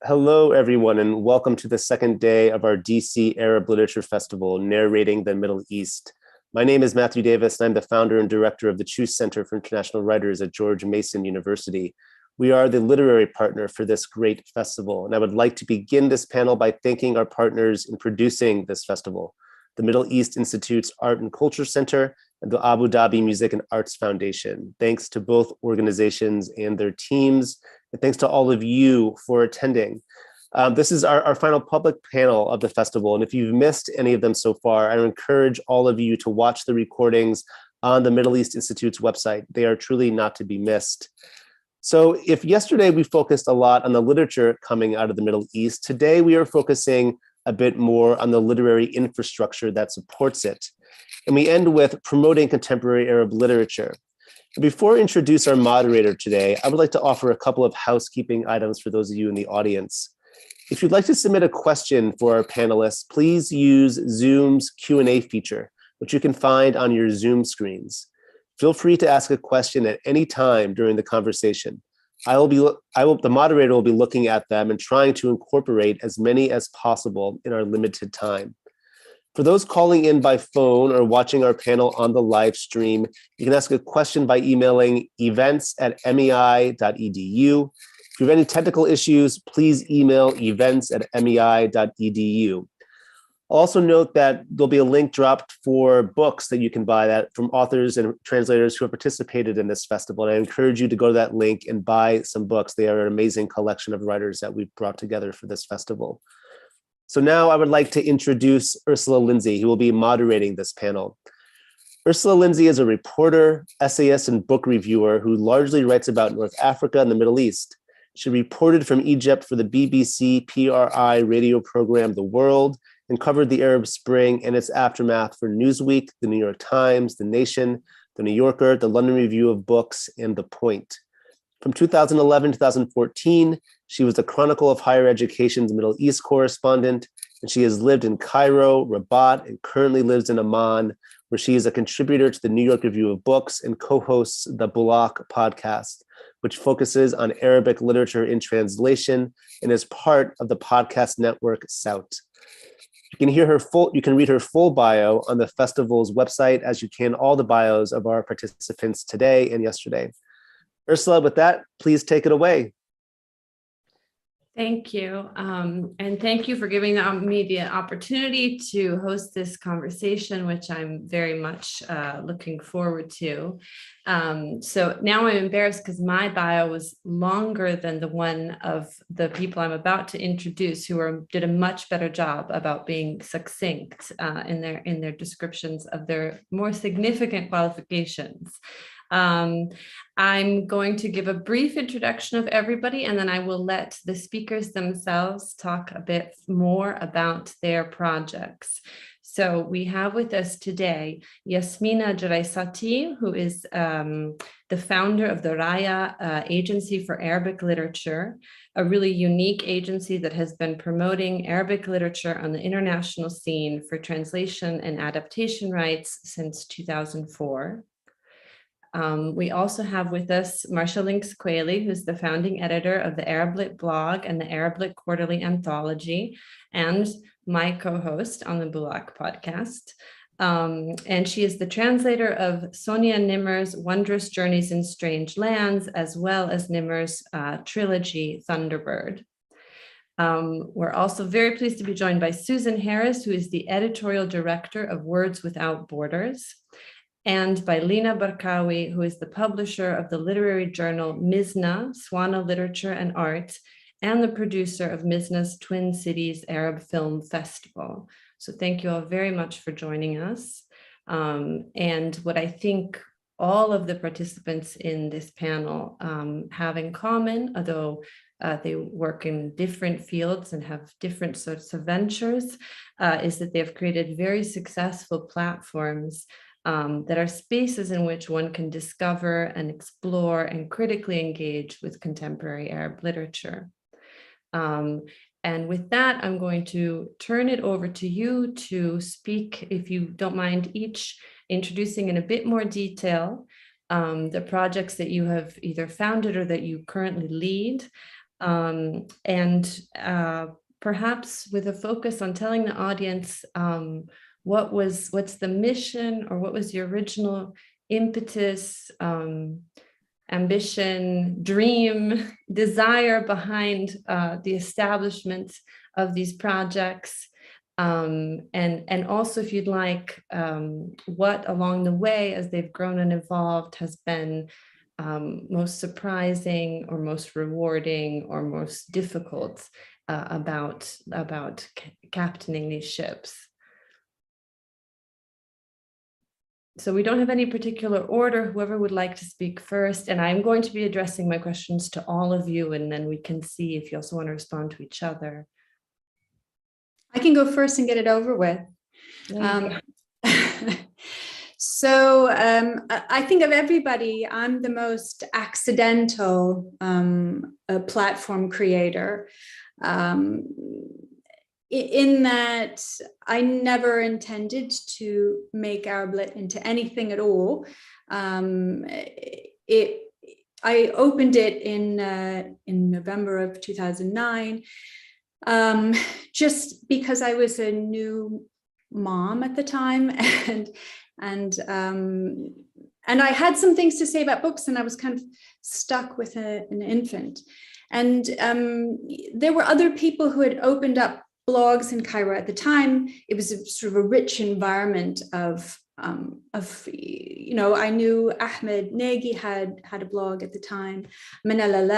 Hello, everyone, and welcome to the second day of our DC Arab Literature Festival, Narrating the Middle East. My name is Matthew Davis, and I'm the founder and director of the Cheuse Center for International Writers at George Mason University. We are the literary partner for this great festival, and I would like to begin this panel by thanking our partners in producing this festival, the Middle East Institute's Art and Culture Center and the Abu Dhabi Music and Arts Foundation. Thanks to both organizations and their teams, and thanks to all of you for attending. This is our final public panel of the festival, and if you've missed any of them so far, I encourage all of you to watch the recordings on the Middle East Institute's website. They are truly not to be missed. So if yesterday we focused a lot on the literature coming out of the Middle East, today we are focusing a bit more on the literary infrastructure that supports it. And we end with promoting contemporary Arab literature. Before I introduce our moderator today, I would like to offer a couple of housekeeping items for those of you in the audience. If you'd like to submit a question for our panelists, please use Zoom's Q&A feature, which you can find on your Zoom screens. Feel free to ask a question at any time during the conversation. The moderator will be looking at them and trying to incorporate as many as possible in our limited time. For those calling in by phone or watching our panel on the live stream, you can ask a question by emailing events@mei.edu. If you have any technical issues, please email events@mei.edu. Also note that there'll be a link dropped for books that you can buy that from authors and translators who have participated in this festival. And I encourage you to go to that link and buy some books. They are an amazing collection of writers that we've brought together for this festival. So now I would like to introduce Ursula Lindsay, who will be moderating this panel. Ursula Lindsay is a reporter, essayist, and book reviewer who largely writes about North Africa and the Middle East. She reported from Egypt for the BBC PRI radio program The World and covered the Arab Spring and its aftermath for Newsweek, The New York Times, The Nation, The New Yorker, The London Review of Books, and The Point. From 2011 to 2014, she was the Chronicle of Higher Education's Middle East correspondent, and she has lived in Cairo, Rabat, and currently lives in Amman, where she is a contributor to the New York Review of Books and co-hosts the Bulak podcast, which focuses on Arabic literature in translation and is part of the podcast network Sout. You can read her full bio on the festival's website, as you can all the bios of our participants today and yesterday. Ursula, with that, please take it away. Thank you. And thank you for giving me the opportunity to host this conversation, which I'm very much looking forward to. So now I'm embarrassed because my bio was longer than the one of the people I'm about to introduce, who did a much better job about being succinct in their descriptions of their more significant qualifications. I'm going to give a brief introduction of everybody, and then I will let the speakers themselves talk a bit more about their projects. So we have with us today Yasmina Jaraisati, who is the founder of the Raya Agency for Arabic Literature, a really unique agency that has been promoting Arabic literature on the international scene for translation and adaptation rights since 2004. We also have with us Marcia Lynx Quayle, who's the founding editor of the ArabLit blog and the ArabLit Quarterly Anthology, and my co-host on the Bulak podcast. And she is the translator of Sonia Nimmer's Wondrous Journeys in Strange Lands, as well as Nimmer's trilogy, Thunderbird. We're also very pleased to be joined by Susan Harris, who is the editorial director of Words Without Borders, and by Lina Barkawi, who is the publisher of the literary journal Mizna, Swana Literature and Art, and the producer of Mizna's Twin Cities Arab Film Festival. So thank you all very much for joining us. And what I think all of the participants in this panel have in common, although they work in different fields and have different sorts of ventures, is that they have created very successful platforms that are spaces in which one can discover and explore and critically engage with contemporary Arab literature. And with that, I'm going to turn it over to you to speak, if you don't mind, each introducing in a bit more detail the projects that you have either founded or that you currently lead, and perhaps with a focus on telling the audience what's the mission, or what was the original impetus, ambition, dream, desire behind the establishment of these projects. And also, if you'd like, what along the way, as they've grown and evolved, has been most surprising or most rewarding or most difficult about captaining these ships. So we don't have any particular order, whoever would like to speak first. And I'm going to be addressing my questions to all of you, and then we can see if you also want to respond to each other. I can go first and get it over with. So I think of everybody, I'm the most accidental platform creator, in that I never intended to make Arablit into anything at all. I opened it in November of 2009, just because I was a new mom at the time, and I had some things to say about books, and I was kind of stuck with an infant. And there were other people who had opened up blogs in Cairo at the time. It was a sort of a rich environment of you know, I knew Ahmed Nagy had a blog at the time. Manal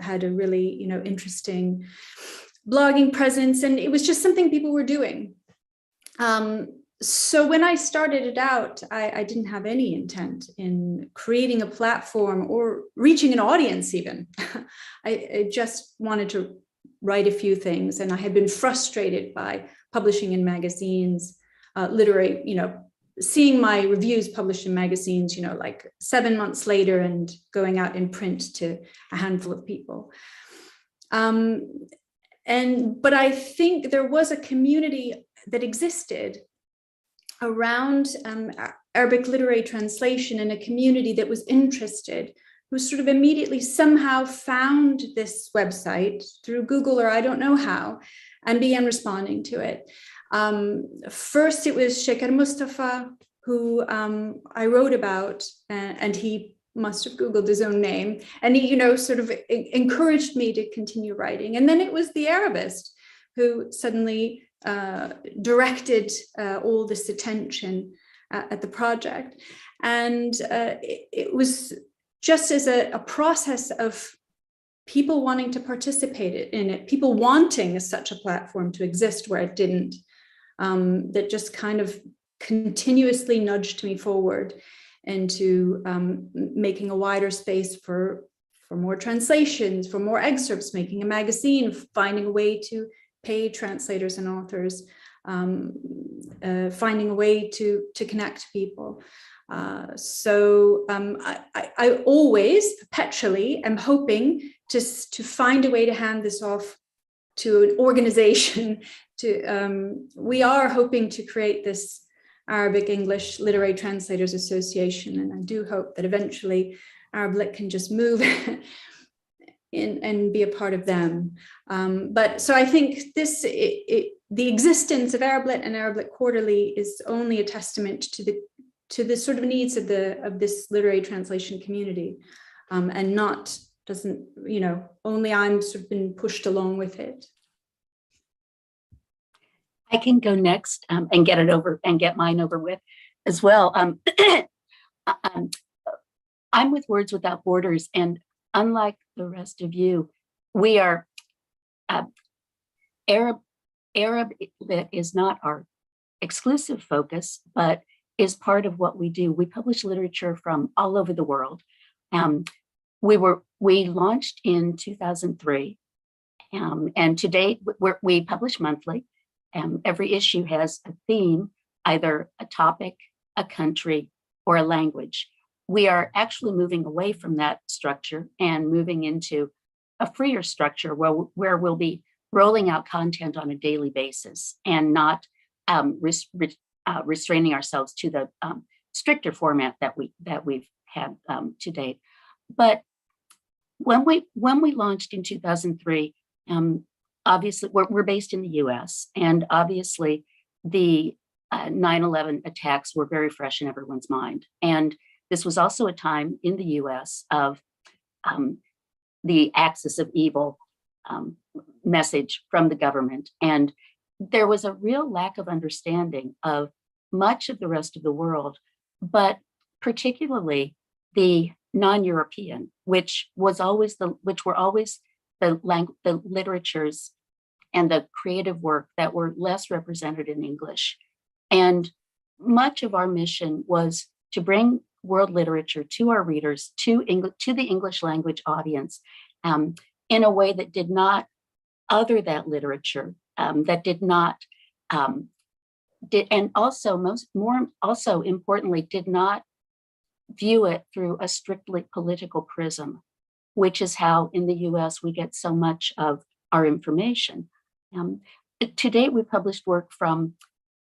had a really, you know, interesting blogging presence, and it was just something people were doing. So when I started it out, I didn't have any intent in creating a platform or reaching an audience even. I just wanted to write a few things, and I had been frustrated by publishing in magazines, literary, you know, seeing my reviews published in magazines, you know, like 7 months later, and going out in print to a handful of people. But I think there was a community that existed around Arabic literary translation, and a community that was interested, who sort of immediately somehow found this website through Google, or I don't know how, and began responding to it. First, it was Sheikh Mustafa, who I wrote about, and he must have Googled his own name, and he, you know, sort of encouraged me to continue writing. And then it was the Arabist who suddenly directed all this attention at the project. And it was just as a process of people wanting to participate in it, people wanting such a platform to exist where it didn't, that just kind of continuously nudged me forward into making a wider space for more translations, for more excerpts, making a magazine, finding a way to pay translators and authors, finding a way to connect people. So I always perpetually am hoping to find a way to hand this off to an organization. We are hoping to create this Arabic English Literary Translators Association, and I do hope that eventually Arablit can just move in and be a part of them. But so I think the existence of Arablit and Arablit Quarterly is only a testament to the sort of needs of this literary translation community, and doesn't, you know, only I'm sort of been pushed along with it. I can go next and get mine over with as well. I'm with Words Without Borders, and unlike the rest of you, we are Arab that is not our exclusive focus, but is part of what we do. We publish literature from all over the world. We launched in 2003, and to date we publish monthly. Every issue has a theme, either a topic, a country, or a language. We are actually moving away from that structure and moving into a freer structure where we'll be rolling out content on a daily basis and not restraining ourselves to the stricter format that we've had to date. But when we launched in 2003, obviously we're based in the U.S. and obviously the 9/11 attacks were very fresh in everyone's mind. And this was also a time in the U.S. of the axis of evil message from the government. And there was a real lack of understanding of much of the rest of the world, but particularly the non-European, which were always the literatures and the creative work that were less represented in English. And much of our mission was to bring world literature to our readers, to the English language audience, in a way that did not other that literature, that did not, and also also importantly, did not view it through a strictly political prism, which is how in the US we get so much of our information. To date, we published work from,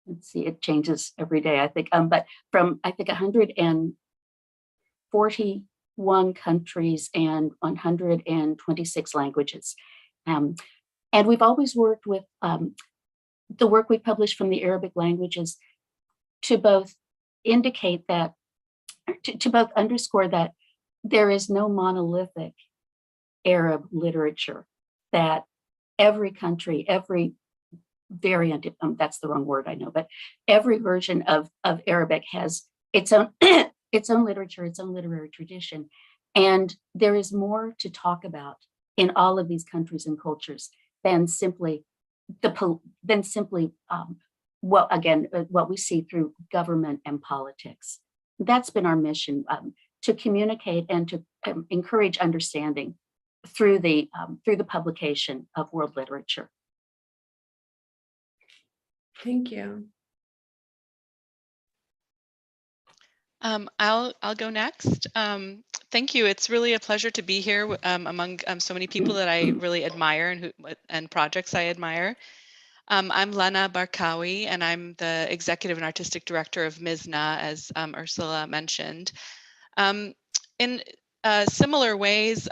let's see, it changes every day, I think, but from, I think, 141 countries and 126 languages. And we've always worked with the work we published from the Arabic languages to both indicate that, to both underscore that there is no monolithic Arab literature, that every country, every variant, that's the wrong word, I know, but every version of Arabic has its own its own literature, its own literary tradition. And there is more to talk about in all of these countries and cultures than simply what we see through government and politics. That's been our mission, to communicate and to encourage understanding through the publication of world literature. Thank you. I'll go next. Thank you. It's really a pleasure to be here among so many people that I really admire and projects I admire. I'm Lena Barkawi, and I'm the executive and artistic director of Mizna, as Ursula mentioned. In similar ways,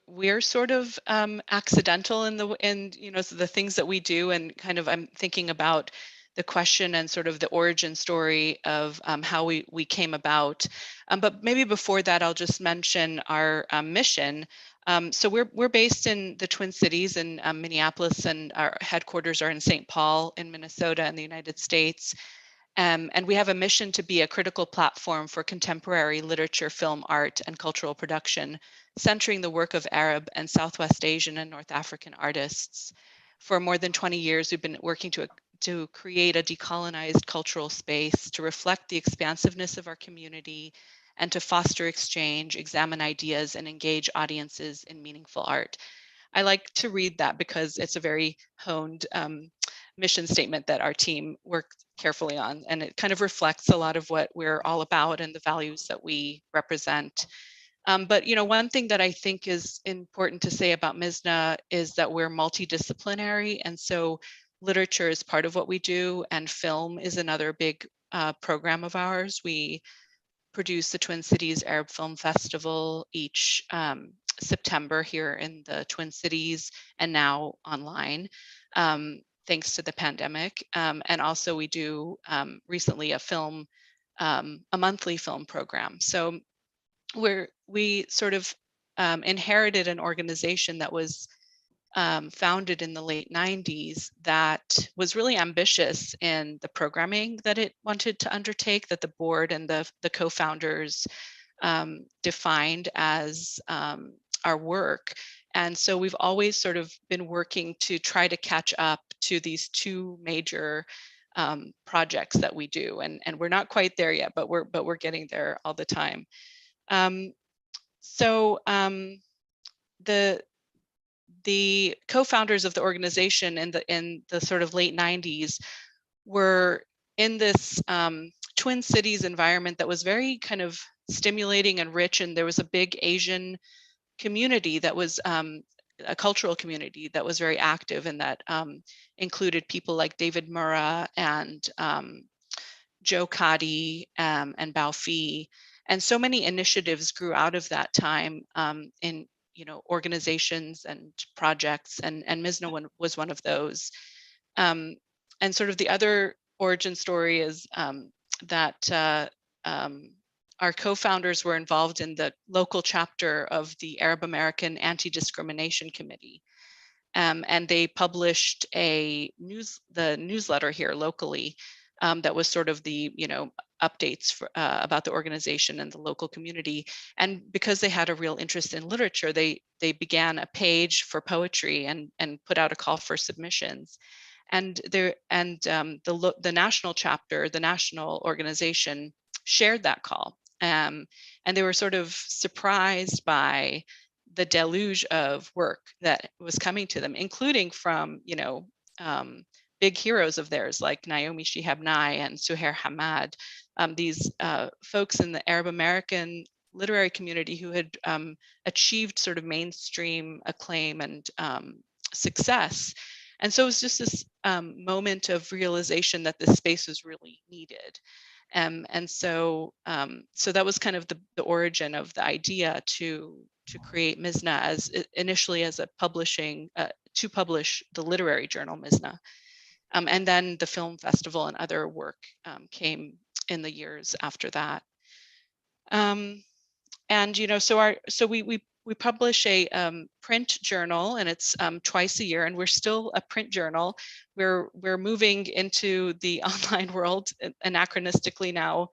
we're sort of accidental in the things that we do, and kind of I'm thinking about the question and sort of the origin story of how we came about. But maybe before that, I'll just mention our mission. So we're based in the Twin Cities in Minneapolis, and our headquarters are in St. Paul in Minnesota in the United States. And we have a mission to be a critical platform for contemporary literature, film, art, and cultural production, centering the work of Arab and Southwest Asian and North African artists. For more than 20 years, we've been working to create a decolonized cultural space to reflect the expansiveness of our community and to foster exchange, examine ideas, and engage audiences in meaningful art. I like to read that because it's a very honed mission statement that our team worked carefully on, and it kind of reflects a lot of what we're all about and the values that we represent. But one thing that I think is important to say about Mizna is that we're multidisciplinary, and so literature is part of what we do, and film is another big program of ours. We produce the Twin Cities Arab Film Festival each September here in the Twin Cities, and now online, thanks to the pandemic. And also we do recently a monthly film program. So we sort of inherited an organization that was founded in the late 90s that was really ambitious in the programming that it wanted to undertake, that the board and the co-founders defined as our work. And so we've always sort of been working to try to catch up to these two major projects that we do. And we're not quite there yet, but we're getting there all the time. The co-founders of the organization in the sort of late 90s were in this Twin Cities environment that was very kind of stimulating and rich, and there was a big Asian community that was a cultural community that was very active, and that included people like David Murrah and Joe Cotty and Bao Phi. And so many initiatives grew out of that time in organizations and projects, and Mizna was one of those. And sort of the other origin story is that our co-founders were involved in the local chapter of the Arab American Anti-Discrimination Committee. And they published the newsletter here locally that was sort of the updates about the organization and the local community. And because they had a real interest in literature, they began a page for poetry and put out a call for submissions. And the national chapter, the national organization, shared that call, and they were sort of surprised by the deluge of work that was coming to them, including from big heroes of theirs like Naomi Shihab Nye and Suhair Hamad, these folks in the Arab American literary community who had achieved sort of mainstream acclaim and success. And so it was just this moment of realization that this space was really needed. And so that was kind of the origin of the idea to create Mizna initially as a publishing, to publish the literary journal Mizna. And then the film festival and other work came in the years after that. And so we publish a print journal, and it's twice a year, and we're still a print journal. We're moving into the online world anachronistically now,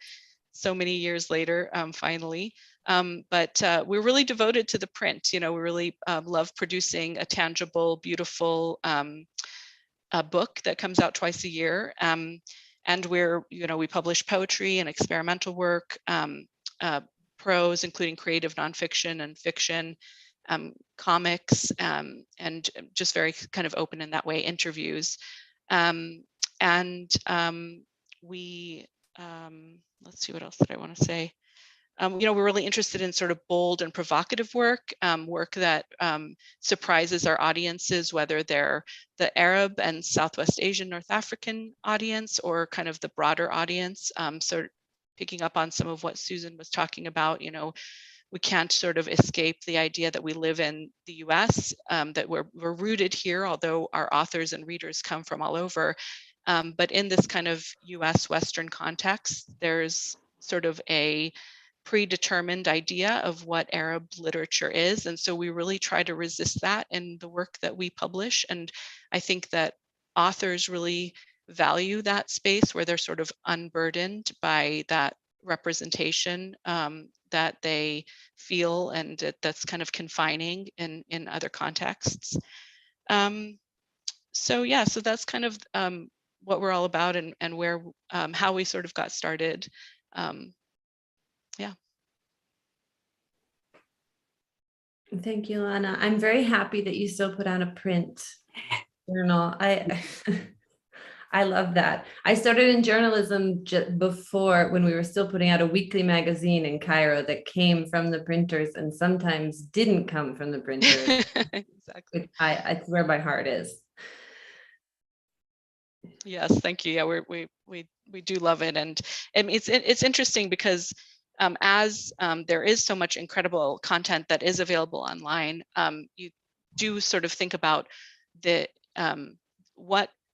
so many years later, finally. But we're really devoted to the print. We really love producing a tangible, beautiful a book that comes out twice a year. And we publish poetry and experimental work, prose, including creative nonfiction and fiction, comics, and just very kind of open in that way, interviews. Let's see, what else did I want to say? We're really interested in sort of bold and provocative work, work that surprises our audiences, whether they're the Arab and Southwest Asian, North African audience, or kind of the broader audience. So picking up on some of what Susan was talking about, we can't sort of escape the idea that we live in the US, that we're rooted here, although our authors and readers come from all over. But in this kind of US Western context, there's sort of a predetermined idea of what Arab literature is. And so we really try to resist that in the work that we publish. And I think that authors really value that space where they're sort of unburdened by that representation that they feel, and that's kind of confining in other contexts. So that's kind of what we're all about, and where how we sort of got started. Yeah. Thank you, Lana. I'm very happy that you still put out a print journal. I love that. I started in journalism before, when we were still putting out a weekly magazine in Cairo that came from the printers and sometimes didn't come from the printers. Exactly. It's where my heart is. Yes, thank you. Yeah, we do love it, and it's interesting because as there is so much incredible content that is available online, you do sort of think about the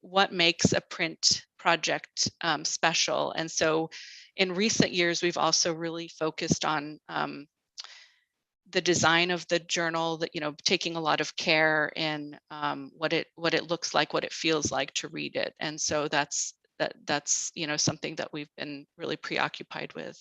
what makes a print project special. And so in recent years, we've also really focused on the design of the journal, that taking a lot of care in what it looks like, what it feels like to read it. And so that's something that we've been really preoccupied with.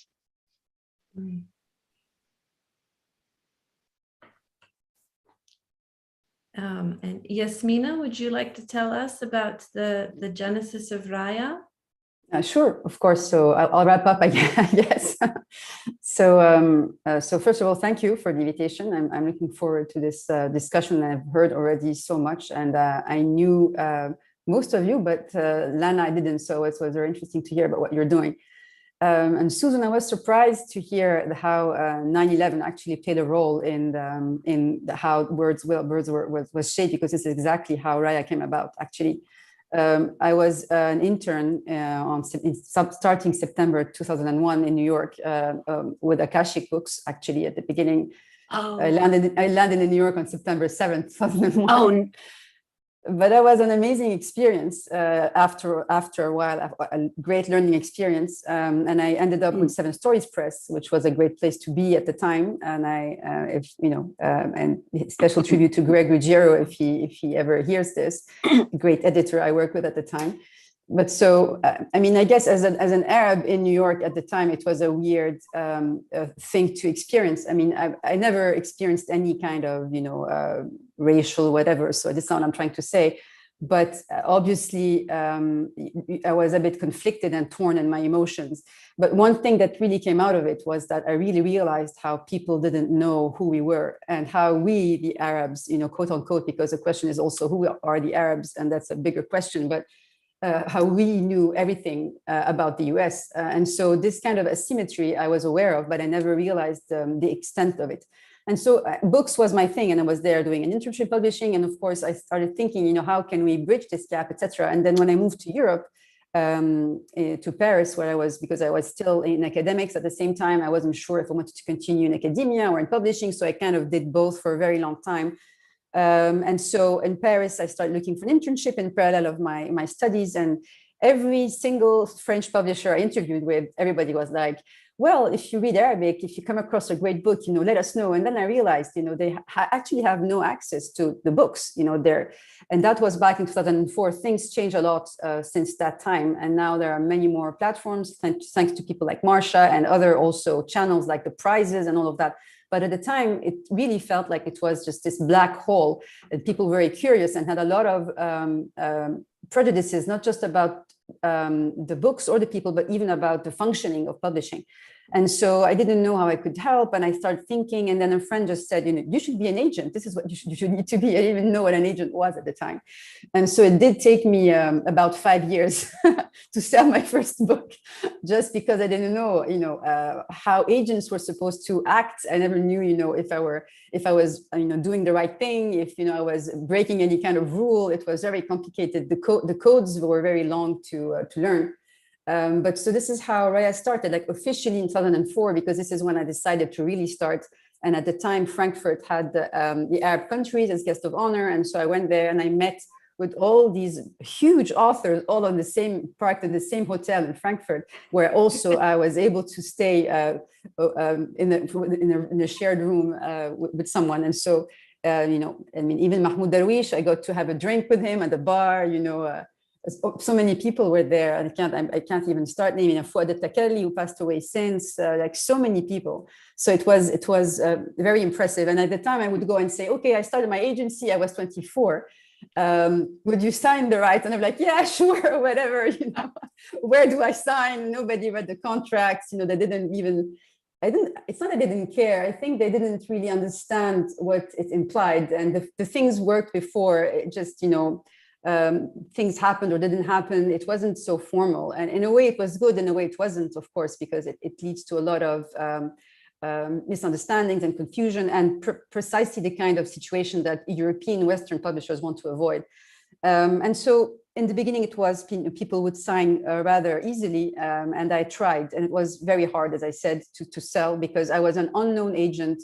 And Yasmina, would you like to tell us about the genesis of Raya? Sure, of course. So I'll wrap up, I guess. So first of all, thank you for the invitation. I'm looking forward to this discussion. I've heard already so much, and I knew most of you, but Lana, I didn't. So it was very interesting to hear about what you're doing. And Susan, I was surprised to hear how 9/11 actually played a role in how birds was shaped, because this is exactly how Raya came about, actually. I was an intern starting September 2001 in New York with Akashic Books, actually, at the beginning. Oh, I landed in New York on September 7th, 2001. oh, But that was an amazing experience after a while, a great learning experience. And I ended up with Seven Stories Press, which was a great place to be at the time. And and special tribute to Greg Ruggiero, if he ever hears this, great editor I worked with at the time. But so, I mean, I guess as an Arab in New York at the time, it was a weird thing to experience. I mean, I never experienced any kind of, racial whatever. So this is what I'm trying to say. But obviously, I was a bit conflicted and torn in my emotions. But one thing that really came out of it was that I really realized how people didn't know who we were and how we, the Arabs, quote unquote, because the question is also who are the Arabs? And that's a bigger question. But how we knew everything about the US. And so this kind of asymmetry I was aware of, but I never realized the extent of it. And so books was my thing, and I was there doing an internship publishing. And of course, I started thinking, how can we bridge this gap, etc. And then when I moved to Europe, to Paris, where I was, because I was still in academics at the same time, I wasn't sure if I wanted to continue in academia or in publishing. So I kind of did both for a very long time. And so in Paris, I started looking for an internship in parallel of my studies. And every single French publisher I interviewed with, everybody was like, well, if you read Arabic, if you come across a great book, let us know. And then I realized, they actually have no access to the books, there. And that was back in 2004. Things changed a lot since that time. And now there are many more platforms, thanks to people like Marsha and other also channels like the prizes and all of that. But at the time, it really felt like it was just this black hole. And people were very curious and had a lot of prejudices, not just about the books or the people, but even about the functioning of publishing. And so I didn't know how I could help. And I started thinking, and then a friend just said, you should be an agent. This is what you should need to be. I didn't even know what an agent was at the time. And so it did take me about 5 years to sell my first book, just because I didn't know, how agents were supposed to act. I never knew, if I was, doing the right thing, if, I was breaking any kind of rule. It was very complicated. The codes were very long to learn. But so this is how Raya started, like officially in 2004, because this is when I decided to really start. And at the time, Frankfurt had the Arab countries as guest of honor. And so I went there and I met with all these huge authors, all on the same park in the same hotel in Frankfurt, where also I was able to stay in a shared room with someone. And so, even Mahmoud Darwish, I got to have a drink with him at the bar, so many people were there. I can't even start naming. Fouad Takalli, who passed away since, like so many people. So it was very impressive. And at the time I would go and say, okay, I started my agency, I was 24. Would you sign the rights? And I'm like, yeah, sure, whatever, where do I sign? Nobody read the contracts, they didn't even, it's not that they didn't care. I think they didn't really understand what it implied. And the things worked before, it just, things happened or didn't happen. It wasn't so formal. And in a way it was good, in a way it wasn't, of course, because it leads to a lot of misunderstandings and confusion and precisely the kind of situation that European Western publishers want to avoid. And so in the beginning, it was people would sign rather easily. And I tried, and it was very hard, as I said, to sell, because I was an unknown agent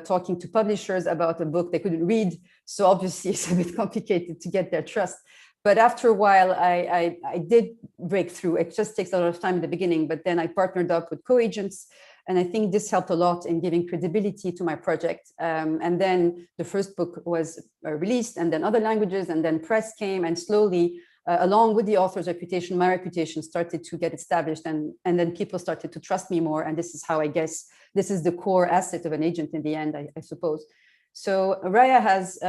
talking to publishers about a book they couldn't read. So obviously it's a bit complicated to get their trust. But after a while, I did break through. It just takes a lot of time in the beginning, but then I partnered up with co-agents. And I think this helped a lot in giving credibility to my project. And then the first book was released, and then other languages, and then press came, and slowly, along with the author's reputation, my reputation started to get established, and then people started to trust me more. And this is how I guess this is the core asset of an agent in the end, I suppose. So Raya has,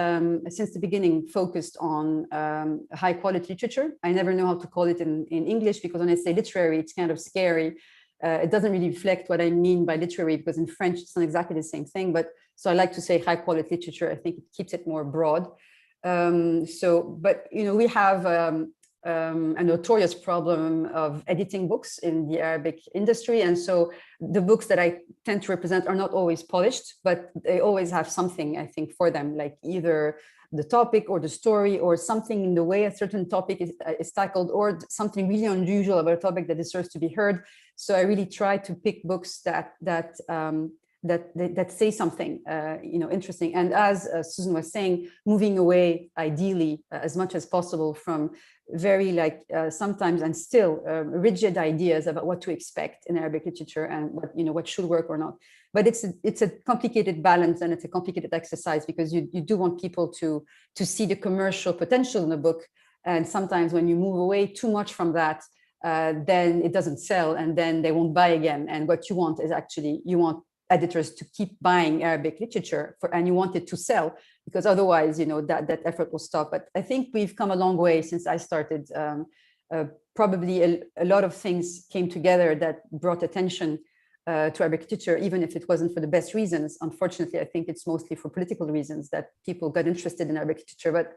since the beginning, focused on high quality literature. I never know how to call it in English, because when I say literary, it's kind of scary. It doesn't really reflect what I mean by literary, because in French, it's not exactly the same thing. But so I like to say high quality literature. I think it keeps it more broad. But we have a notorious problem of editing books in the Arabic industry. And so the books that I tend to represent are not always polished, but they always have something, I think, for them, like either the topic or the story, or something in the way a certain topic is tackled, or something really unusual about a topic that deserves to be heard. So I really try to pick books that that say something, interesting. And as Susan was saying, moving away ideally as much as possible from very sometimes and still rigid ideas about what to expect in Arabic literature and what should work or not. But it's a complicated balance, and it's a complicated exercise, because you do want people to see the commercial potential in the book. And sometimes when you move away too much from that, then it doesn't sell, and then they won't buy again. And what you want is actually, you want editors to keep buying Arabic literature and you want it to sell, because otherwise, that effort will stop. But I think we've come a long way since I started. Probably a lot of things came together that brought attention to Arabic literature, even if it wasn't for the best reasons. Unfortunately, I think it's mostly for political reasons that people got interested in Arabic literature. But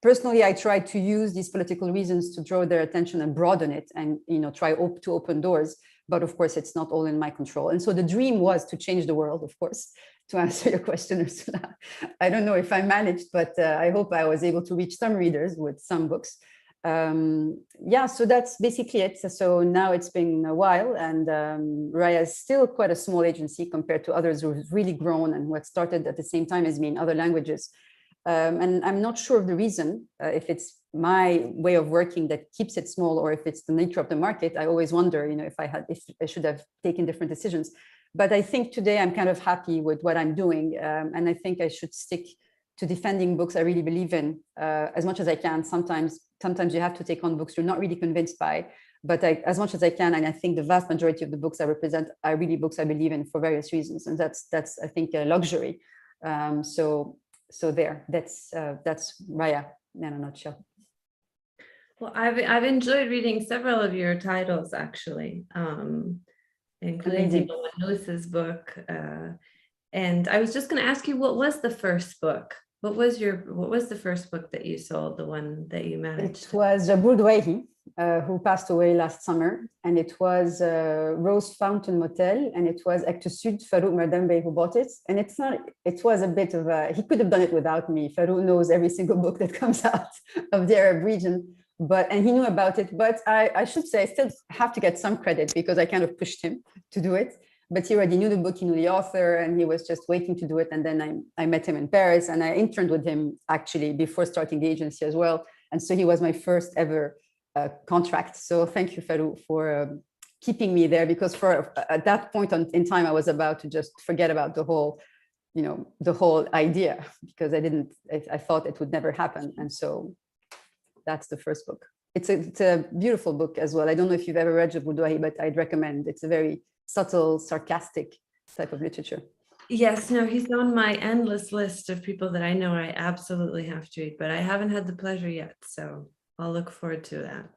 personally, I tried to use these political reasons to draw their attention and broaden it, and try to open doors. But of course, it's not all in my control. And so the dream was to change the world, of course, to answer your question, Ursula. I don't know if I managed, but I hope I was able to reach some readers with some books. So that's basically it. So now it's been a while, and Raya is still quite a small agency compared to others who've really grown and what started at the same time as me in other languages. And I'm not sure of the reason, if it's my way of working that keeps it small, or if it's the nature of the market. I always wonder, if I should have taken different decisions. But I think today I'm kind of happy with what I'm doing, and I think I should stick to defending books I really believe in as much as I can. Sometimes you have to take on books you're not really convinced by, but as much as I can. And I think the vast majority of the books I represent are really books I believe in for various reasons, and that's I think a luxury. So there, that's Raya in a nutshell. Well, I've enjoyed reading several of your titles, actually, including Lewis's book. And I was just going to ask you, what was the first book? What was the first book that you sold, the one that you managed? It was Jabur Douaihi, who passed away last summer, and it was Rose Fountain Motel, and it was Actes Sud, Farouk Mardambey, who bought it. And it was a bit of he could have done it without me. Farouk knows every single book that comes out of the Arab region, and he knew about it. But I should say I still have to get some credit, because I kind of pushed him to do it. But he already knew the book, he knew the author, and he was just waiting to do it. And then I met him in Paris, and I interned with him actually before starting the agency as well. And so he was my first ever contract. So thank you, Farouk, for keeping me there, because at that point in time, I was about to just forget about the whole idea, because I thought it would never happen. And so that's the first book. It's a beautiful book as well. I don't know if you've ever read Jabur Douaihi, but I'd recommend. It's a very subtle, sarcastic type of literature. Yes, no, he's on my endless list of people that I know I absolutely have to read, but I haven't had the pleasure yet. So I'll look forward to that.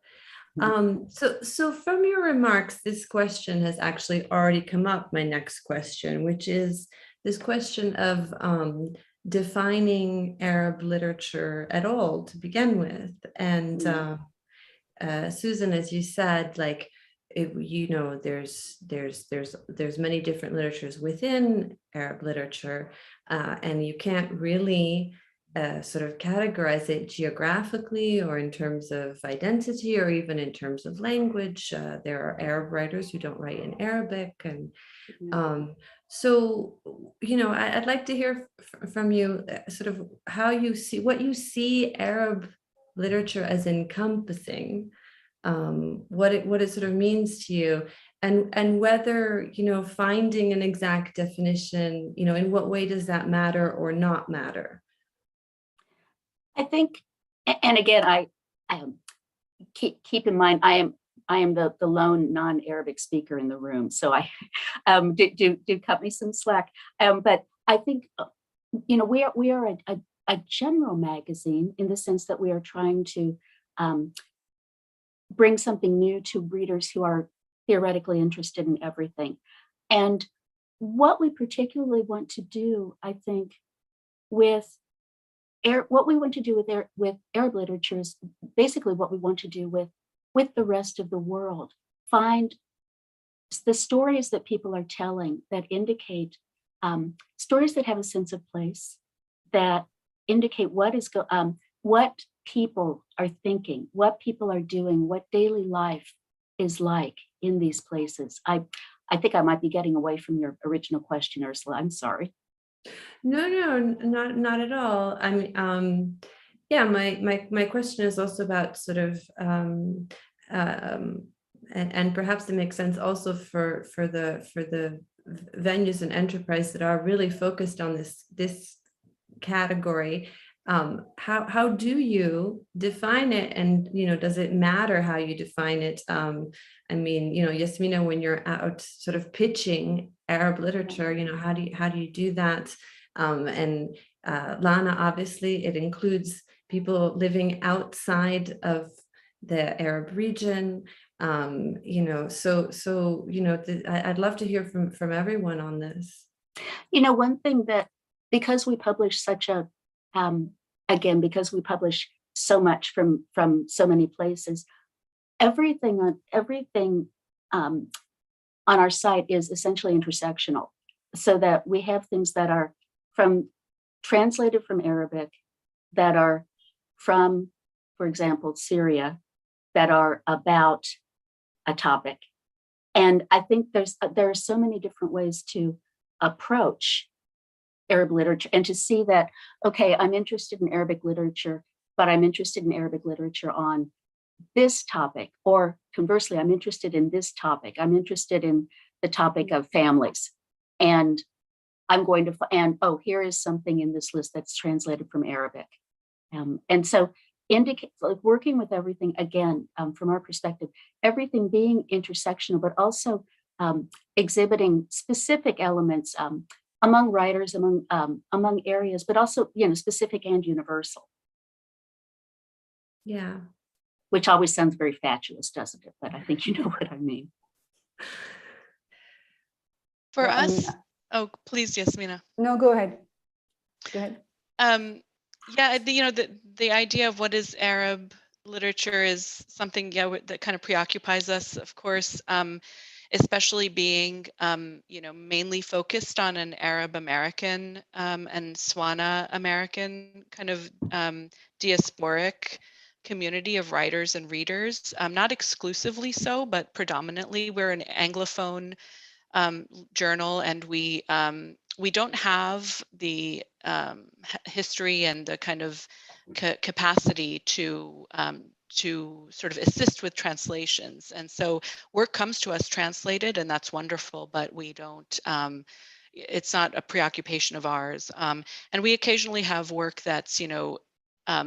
So from your remarks, this question has actually already come up, my next question, which is this question of defining Arab literature at all to begin with. And Susan, as you said, there's many different literatures within Arab literature, and you can't really sort of categorize it geographically or in terms of identity or even in terms of language. There are Arab writers who don't write in Arabic, and so I'd like to hear from you sort of what you see Arab literature as encompassing. What it sort of means to you, and whether finding an exact definition, in what way does that matter or not matter? I think, and again, I keep in mind, I am the lone non-Arabic speaker in the room, so I do cut me some slack. But I think we are a general magazine in the sense that we are trying to bring something new to readers who are theoretically interested in everything. And what we particularly want to do, I think, with Arab literature is basically what we want to do with the rest of the world. Find the stories that people are telling that indicate stories that have a sense of place, that indicate what people are thinking, what people are doing, what daily life is like in these places. I think I might be getting away from your original question, Ursula. I'm sorry. No, not at all. I mean, yeah, my question is also about sort of, and perhaps it makes sense also for the venues and enterprise that are really focused on this category. How do you define it, and does it matter how you define it? I mean, Yasmina, when you're out sort of pitching Arab literature, how do you do that? And Lana, obviously, it includes people living outside of the Arab region. I'd love to hear from everyone on this. One thing that, because we publish such a, because we publish so much from so many places, everything on our site is essentially intersectional, so that we have things that are translated from Arabic, that are from, for example, Syria, that are about a topic. And I think there are so many different ways to approach Arab literature, and to see that, okay, I'm interested in Arabic literature, but I'm interested in Arabic literature on this topic, or conversely, I'm interested in this topic. I'm interested in the topic of families, and I'm going to, oh, here is something in this list that's translated from Arabic. And so like working with everything, again, from our perspective, everything being intersectional, but also exhibiting specific elements among writers, among areas, but also, specific and universal. Yeah. Which always sounds very fatuous, doesn't it? But I think you know what I mean. For us, oh, please, Yasmina. No, go ahead. Go ahead. Yeah, the idea of what is Arab literature is something, that kind of preoccupies us, of course, especially being, mainly focused on an Arab American and Swana American kind of diasporic community of writers and readers. Not exclusively so, but predominantly we're an Anglophone journal, and we don't have the history and the kind of capacity to sort of assist with translations. And so work comes to us translated, and that's wonderful, but we don't, it's not a preoccupation of ours. And we occasionally have work that's,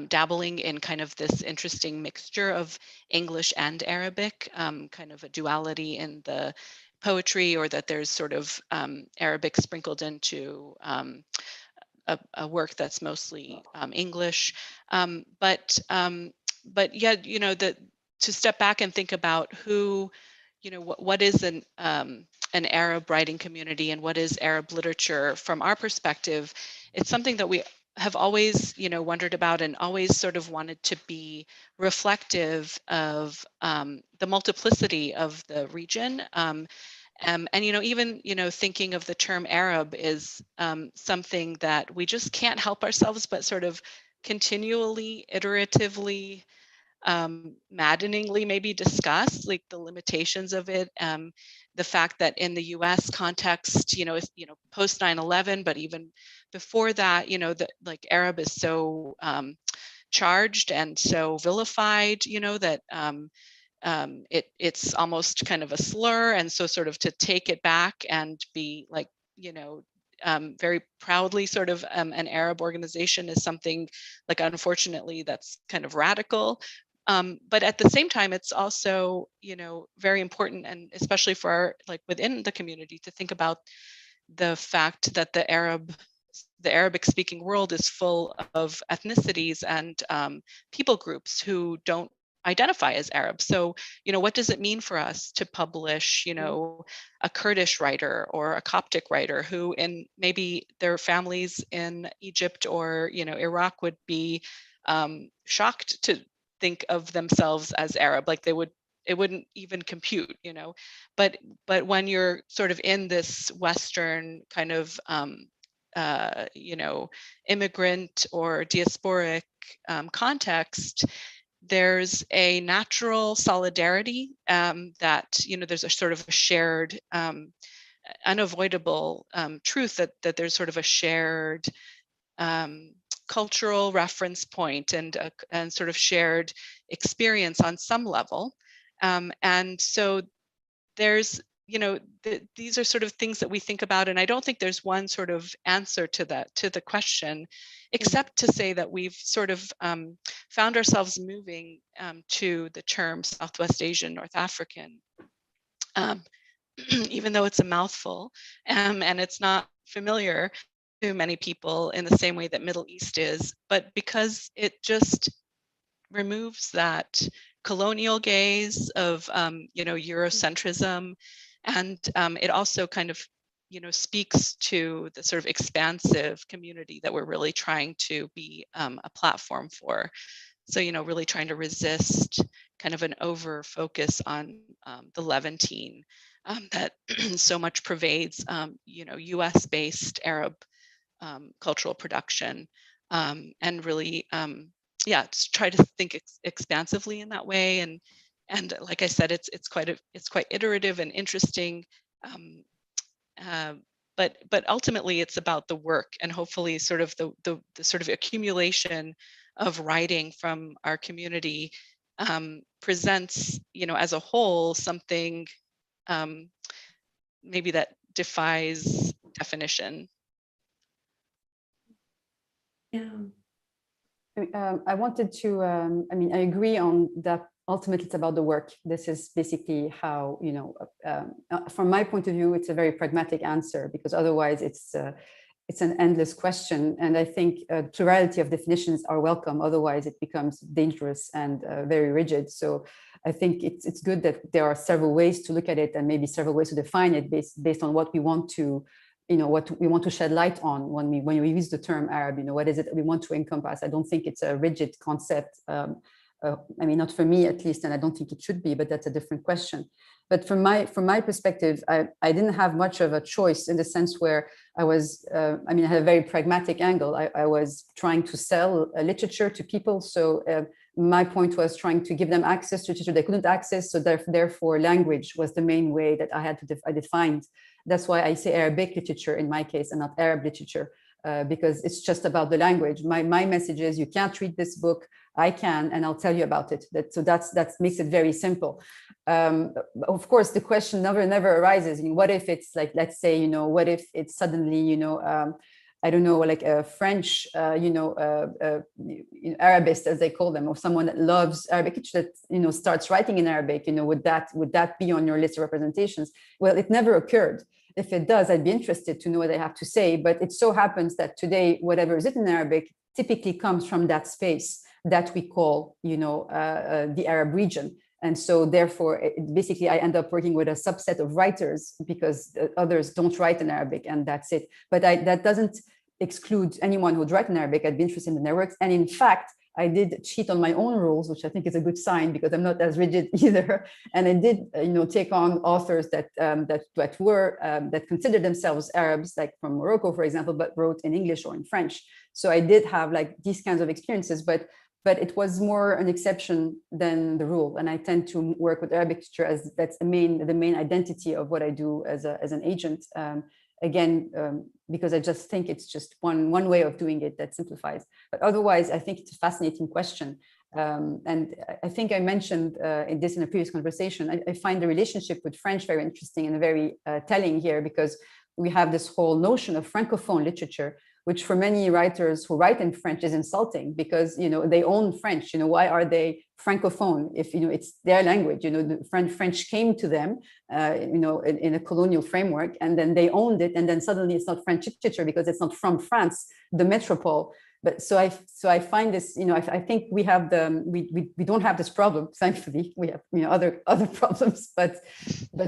dabbling in kind of this interesting mixture of English and Arabic, kind of a duality in the poetry, or that there's sort of Arabic sprinkled into a work that's mostly English. But yeah, to step back and think about who, what is an Arab writing community and what is Arab literature from our perspective, it's something that we have always, wondered about, and always sort of wanted to be reflective of the multiplicity of the region. And even thinking of the term Arab is something that we just can't help ourselves but sort of continually, iteratively, maddeningly maybe discuss, like the limitations of it. The fact that in the U.S. context, post 9/11, but even before that, that like Arab is so charged and so vilified, that it's almost kind of a slur. And so sort of to take it back and be like, very proudly sort of an Arab organization is something, like, unfortunately, that's kind of radical. But at the same time, it's also, very important, and especially for our, like, within the community, to think about the fact that the Arabic speaking world is full of ethnicities and people groups who don't identify as Arab. So, what does it mean for us to publish, a Kurdish writer or a Coptic writer who, in maybe their families in Egypt or, Iraq, would be shocked to think of themselves as Arab, like it wouldn't even compute, but when you're sort of in this Western kind of immigrant or diasporic context, there's a natural solidarity that, there's a sort of a shared, unavoidable truth that there's sort of a shared cultural reference point and sort of shared experience on some level. And so there's, these are sort of things that we think about, and I don't think there's one sort of answer to the question, except to say that we've sort of found ourselves moving to the term Southwest Asian, North African, even though it's a mouthful, and it's not familiar to many people in the same way that Middle East is, but because it just removes that colonial gaze of Eurocentrism, and it also kind of speaks to the sort of expansive community that we're really trying to be a platform for. So really trying to resist kind of an over focus on the Levantine that so much pervades US based Arab cultural production, and really just try to think expansively in that way. And like I said, it's quite iterative and interesting, but ultimately it's about the work, and hopefully sort of the sort of accumulation of writing from our community presents, as a whole, something maybe that defies definition. Yeah. I wanted to, I agree on that. Ultimately, it's about the work. This is basically how, from my point of view, it's a very pragmatic answer, because otherwise it's an endless question. And I think plurality of definitions are welcome. Otherwise, it becomes dangerous and very rigid. So I think it's good that there are several ways to look at it, and maybe several ways to define it based on what we want to, what we want to shed light on when we use the term Arab. What is it that we want to encompass? I don't think it's a rigid concept. Not for me at least, and I don't think it should be, but that's a different question. But from my perspective, I didn't have much of a choice, in the sense where I was, I had a very pragmatic angle. I was trying to sell literature to people. So my point was trying to give them access to literature they couldn't access. So therefore, language was the main way that I had to I defined. That's why I say Arabic literature in my case, and not Arab literature, because it's just about the language. My message is, you can't read this book. I can, and I'll tell you about it. That makes it very simple. Of course, the question never arises. What if it's like, let's say, what if it's suddenly, I don't know, like a French, Arabist, as they call them, or someone that loves Arabic, that starts writing in Arabic. Would that be on your list of representations? Well, it never occurred. If it does, I'd be interested to know what they have to say. But it so happens that today, whatever is written in Arabic typically comes from that space that we call, the Arab region. And so therefore, basically, I end up working with a subset of writers, because others don't write in Arabic, and that's it. But that doesn't exclude anyone who'd write in Arabic. I'd be interested in their works. And in fact, I did cheat on my own rules, which I think is a good sign, because I'm not as rigid either. And I did, take on authors that considered themselves Arabs, like from Morocco, for example, but wrote in English or in French. So I did have like these kinds of experiences, but it was more an exception than the rule. And I tend to work with Arabic literature as that's the main identity of what I do as an agent. Because I just think it's just one way of doing it that simplifies. But otherwise, I think it's a fascinating question. And I think I mentioned in a previous conversation, I find the relationship with French very interesting and very telling here, because we have this whole notion of Francophone literature, which for many writers who write in French is insulting, because they own French. Why are they Francophone if it's their language? The French came to them, in a colonial framework, and then they owned it, and then suddenly it's not French literature because it's not from France, the metropole. But so I find this, I think we have we don't have this problem, thankfully. We have other problems, but we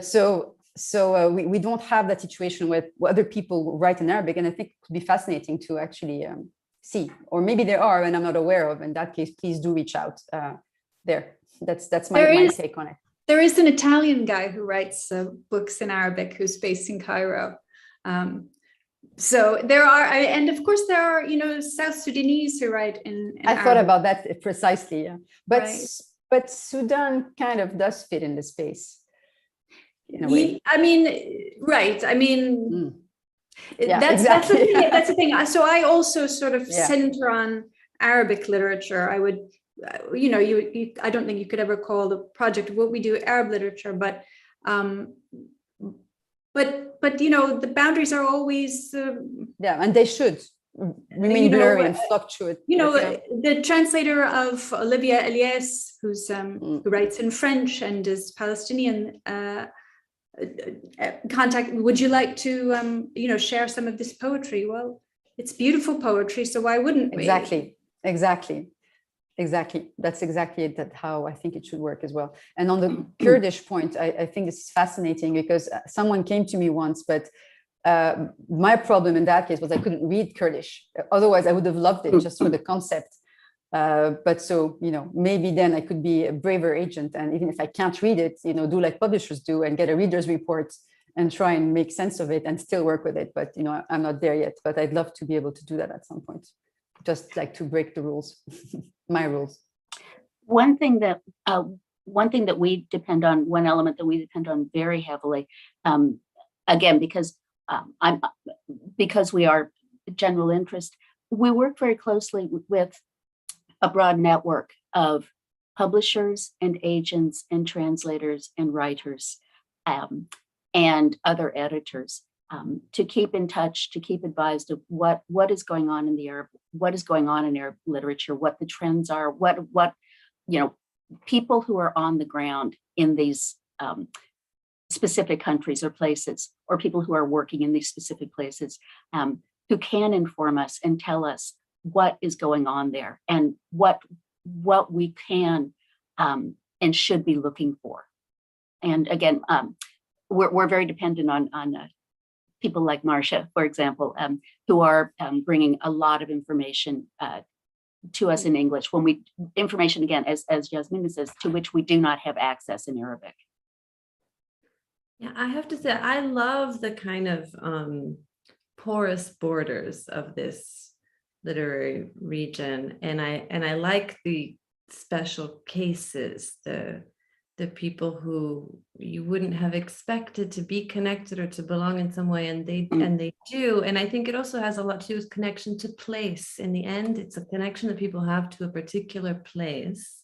don't have that situation where other people write in Arabic, and I think it could be fascinating to actually see, or maybe there are and I'm not aware of. In that case, please do reach out. That's my take on it. There is an Italian guy who writes books in Arabic who's based in Cairo. So there are, and of course there are, South Sudanese who write in I thought Arabic, about that precisely, yeah. right? But Sudan kind of does fit in the space in a way. I mean, right. I mean, Yeah, that's exactly. the thing. That's the thing. So I also sort of Yeah. center on Arabic literature. I would, I don't think you could ever call the project what we do Arab literature, but the boundaries are always yeah, and they should remain blurry and fluctuate. The translator of Olivia Elias, who writes in French and is Palestinian, would you like to share some of this poetry? Well, it's beautiful poetry, so why wouldn't we? Exactly. That's exactly that how I think it should work as well. And on the Kurdish point, I think it's fascinating because someone came to me once, but my problem in that case was I couldn't read Kurdish. Otherwise, I would have loved it just for the concept. But so, maybe then I could be a braver agent. And even if I can't read it, do like publishers do and get a reader's report and try and make sense of it and still work with it. But, I'm not there yet, but I'd love to be able to do that at some point. Just like to break the rules, my rules. One thing that we depend on, one element that we depend on very heavily, again, because we are general interest, we work very closely with a broad network of publishers and agents and translators and writers and other editors to keep in touch, to keep advised of what is going on in Arab literature, what the trends are, what people who are on the ground in these specific countries or places, or people who are working in these specific places, who can inform us and tell us what is going on there and what we can and should be looking for. And again, we're very dependent on people like Marcia, for example, who are bringing a lot of information to us in English. Information again, as Yasmina says, to which we do not have access in Arabic. Yeah, I have to say, I love the kind of porous borders of this literary region, and I like the special cases, the people who you wouldn't have expected to be connected or to belong in some way, and they do. And I think it also has a lot to do with connection to place. In the end, it's a connection that people have to a particular place.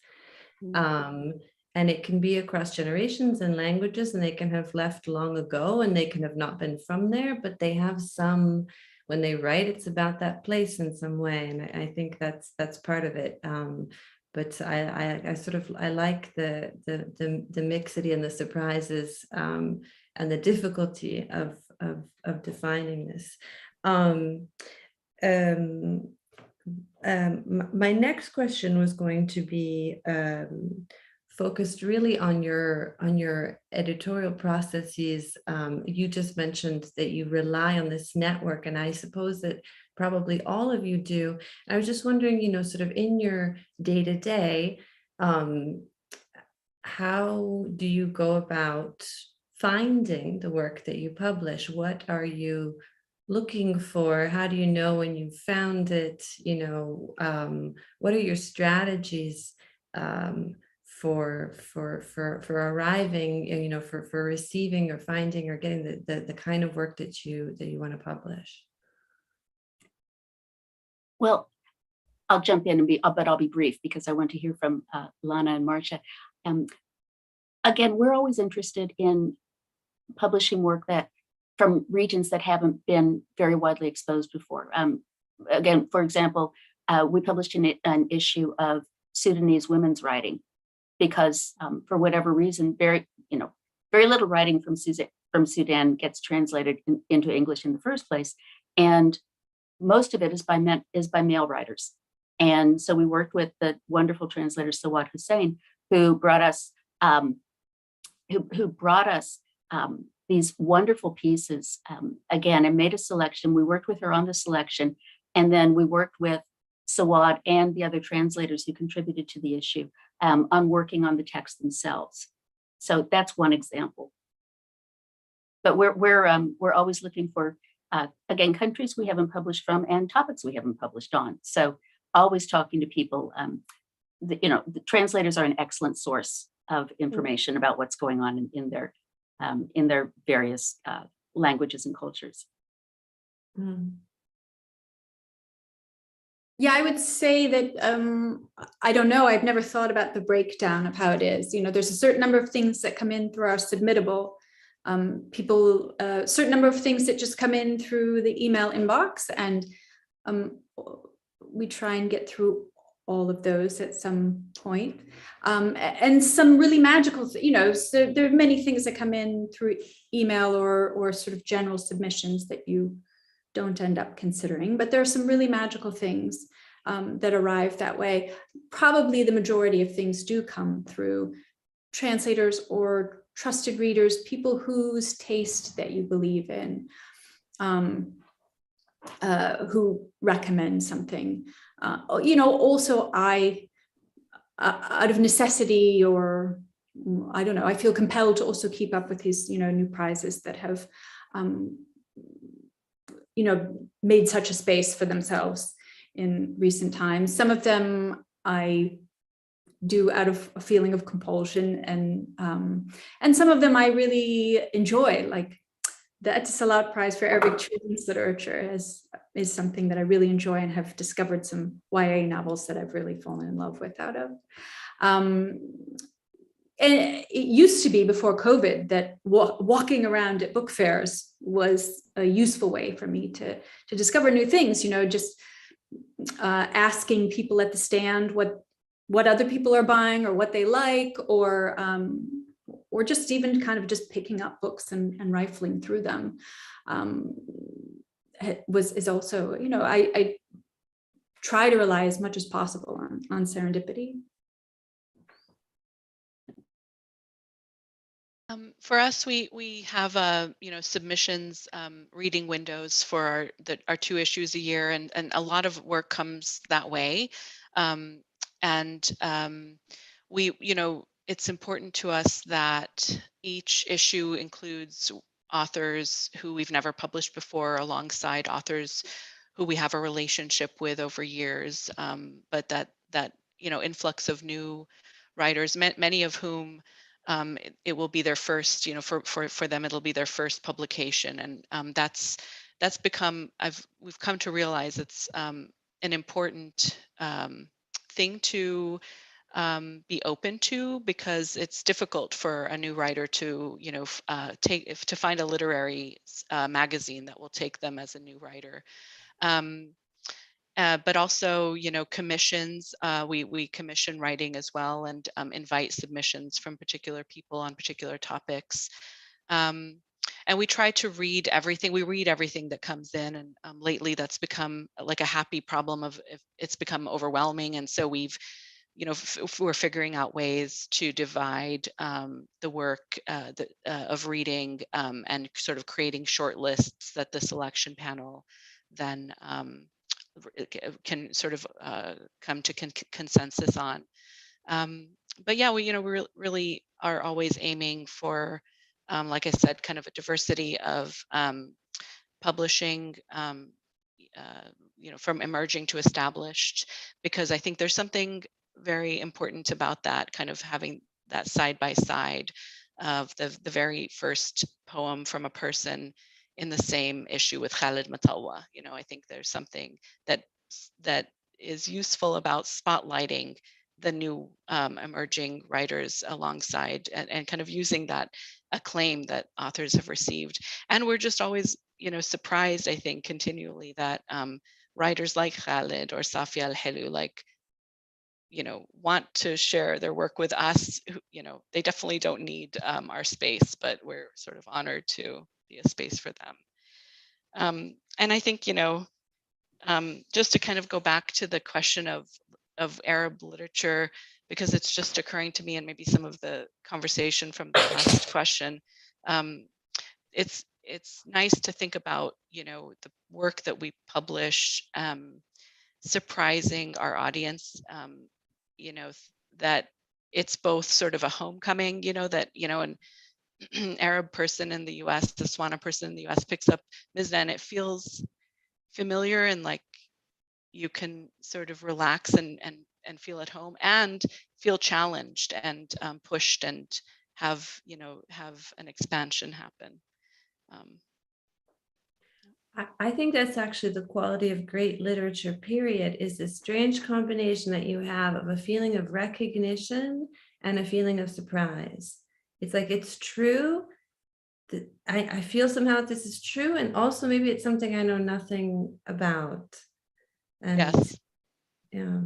And it can be across generations and languages, and they can have left long ago and they can have not been from there, but they have some, when they write, it's about that place in some way. And I think that's part of it. But I like the mixity and the surprises and the difficulty of defining this. My next question was going to be focused really on your editorial processes. You just mentioned that you rely on this network, and I suppose that probably all of you do. I was just wondering, sort of in your day-to-day, how do you go about finding the work that you publish? What are you looking for? How do you know when you found it? What are your strategies for arriving, for receiving or finding or getting the kind of work that you want to publish? Well, I'll jump in but I'll be brief because I want to hear from Lana and Marcia. Again, we're always interested in publishing work that from regions that haven't been very widely exposed before. Again, for example, we published an issue of Sudanese women's writing because for whatever reason, very little writing from Sudan gets translated into English in the first place, and most of it is by male writers. And so we worked with the wonderful translator Sawad Hussein, who brought us these wonderful pieces again, and made a selection. We worked with her on the selection, and then we worked with Sawad and the other translators who contributed to the issue on working on the text themselves. So that's one example. But we're always looking for again, countries we haven't published from and topics we haven't published on. So always talking to people. The translators are an excellent source of information about what's going on in their various languages and cultures. Yeah, I would say that, I don't know, I've never thought about the breakdown of how it is. There's a certain number of things that come in through our submittable. Certain number of things that just come in through the email inbox, and we try and get through all of those at some point. And some really magical, so there are many things that come in through email or sort of general submissions that you don't end up considering, but there are some really magical things that arrive that way. Probably the majority of things do come through translators or trusted readers, people whose taste that you believe in, who recommend something. Also out of necessity, or I don't know, I feel compelled to also keep up with these, new prizes that have, made such a space for themselves in recent times. Some of them I do out of a feeling of compulsion, and some of them I really enjoy, like the Etisalat Prize for Arabic Children's Literature is something that I really enjoy and have discovered some YA novels that I've really fallen in love with out of. And it used to be before COVID that walking around at book fairs was a useful way for me to discover new things, just asking people at the stand what other people are buying or what they like, or just even kind of just picking up books and rifling through them is also, I try to rely as much as possible on serendipity. For us, we have submissions, reading windows for our 2 issues a year, and a lot of work comes that way. It's important to us that each issue includes authors who we've never published before, alongside authors who we have a relationship with over years. But that influx of new writers, many of whom it will be their first, for them it'll be their first publication, and that's become, we've come to realize it's an important thing to be open to, because it's difficult for a new writer to to find a literary magazine that will take them as a new writer. But also, commissions, we commission writing as well, and invite submissions from particular people on particular topics. And we try to read everything. We read everything that comes in, and lately that's become like a happy problem of if it's become overwhelming. And so we've, we're figuring out ways to divide the work of reading, and sort of creating short lists that the selection panel then can sort of come to consensus on. But yeah, we really are always aiming for, like I said, kind of a diversity of publishing, from emerging to established, because I think there's something very important about that, kind of having that side by side of the very first poem from a person in the same issue with Khalid Matawa. I think there's something that is useful about spotlighting the new emerging writers alongside, and kind of using that acclaim that authors have received. And we're just always, surprised, I think, continually that writers like Khalid or Safia Al-Helu, want to share their work with us. They definitely don't need our space, but we're sort of honored to be a space for them. And I think, just to kind of go back to the question of Arab literature, because it's just occurring to me, and maybe some of the conversation from the last question, it's nice to think about, the work that we publish, surprising our audience, that it's both sort of a homecoming, and Arab person in the US, the Swana person in the US picks up Mizna, and it feels familiar, and like you can sort of relax and feel at home and feel challenged and pushed and have an expansion happen. I think that's actually the quality of great literature, period, is the strange combination that you have of a feeling of recognition and a feeling of surprise. It's like, it's true. I feel somehow this is true. And also maybe it's something I know nothing about. And yes. Yeah.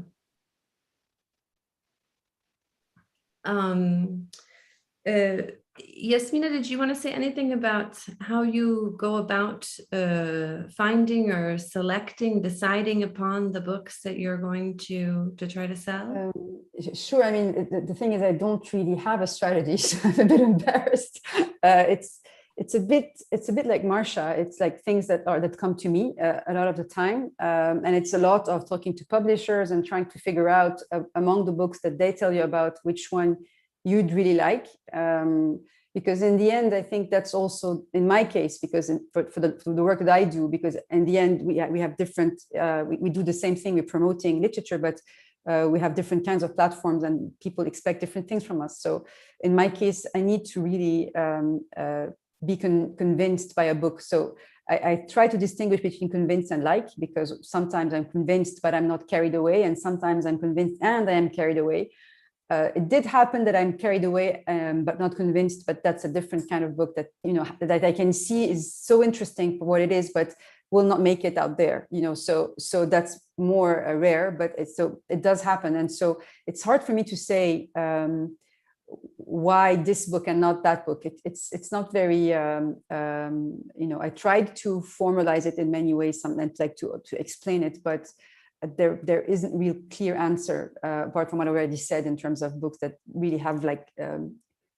Yasmina, did you want to say anything about how you go about finding or selecting, deciding upon the books that you're going to try to sell? Sure. I mean, the thing is, I don't really have a strategy, so I'm a bit embarrassed. It's a bit like Marsha. It's like things that come to me a lot of the time, and it's a lot of talking to publishers and trying to figure out among the books that they tell you about which one you'd really like, because in the end, I think that's also in my case, because for the work that I do, because in the end we have different, we do the same thing, we're promoting literature, but we have different kinds of platforms and people expect different things from us. So in my case, I need to really be convinced by a book. So I try to distinguish between convinced and like, because sometimes I'm convinced, but I'm not carried away. And sometimes I'm convinced and I am carried away. It did happen that I'm carried away, but not convinced, but that's a different kind of book that, that I can see is so interesting for what it is, but will not make it out there, so that's more rare, but it does happen. And so it's hard for me to say why this book and not that book. It's not very, I tried to formalize it in many ways, sometimes like to explain it, but there isn't a real clear answer apart from what I already said in terms of books that really have like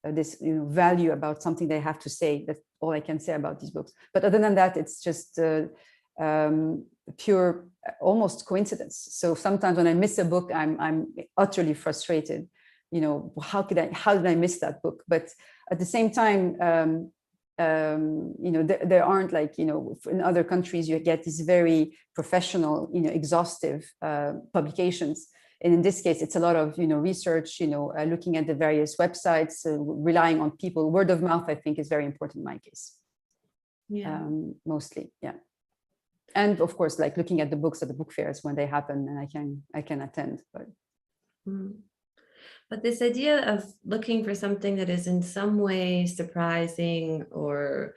this value about something they have to say. That's all I can say about these books. But other than that, it's just pure almost coincidence. So sometimes when I miss a book, I'm utterly frustrated. How did I miss that book? But at the same time, there aren't like, in other countries, you get these very professional, exhaustive publications. And in this case, it's a lot of, research, looking at the various websites, relying on people. Word of mouth, I think, is very important in my case. Yeah. Mostly, yeah. And of course, like looking at the books at the book fairs when they happen, and I can attend. But But this idea of looking for something that is in some way surprising or,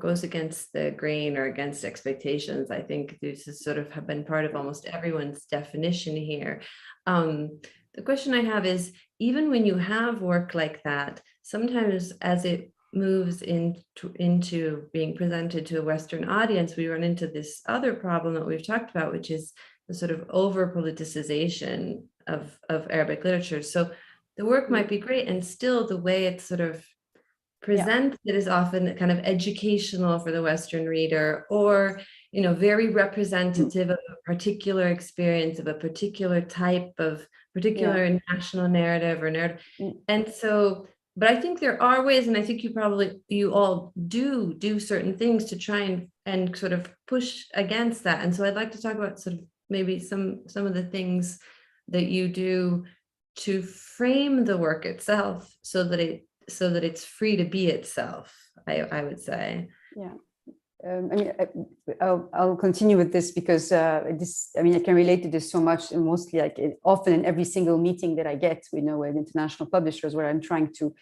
goes against the grain or against expectations, I think this has sort of have been part of almost everyone's definition here. The question I have is, even when you have work like that, sometimes as it moves into being presented to a Western audience, we run into this other problem that we've talked about, which is the sort of over politicization of Arabic literature. So the work might be great, and still the way it's sort of presented is often kind of educational for the Western reader, or very representative of a particular experience, of a particular type of particular national narrative or narrative. And so, but I think there are ways, and I think you all do certain things to try and sort of push against that. And so I'd like to talk about sort of maybe some of the things that you do to frame the work itself so that it's free to be itself, I would say. Yeah. I'll continue with this because I can relate to this so much, and mostly often in every single meeting that I get, with international publishers, where I'm trying to,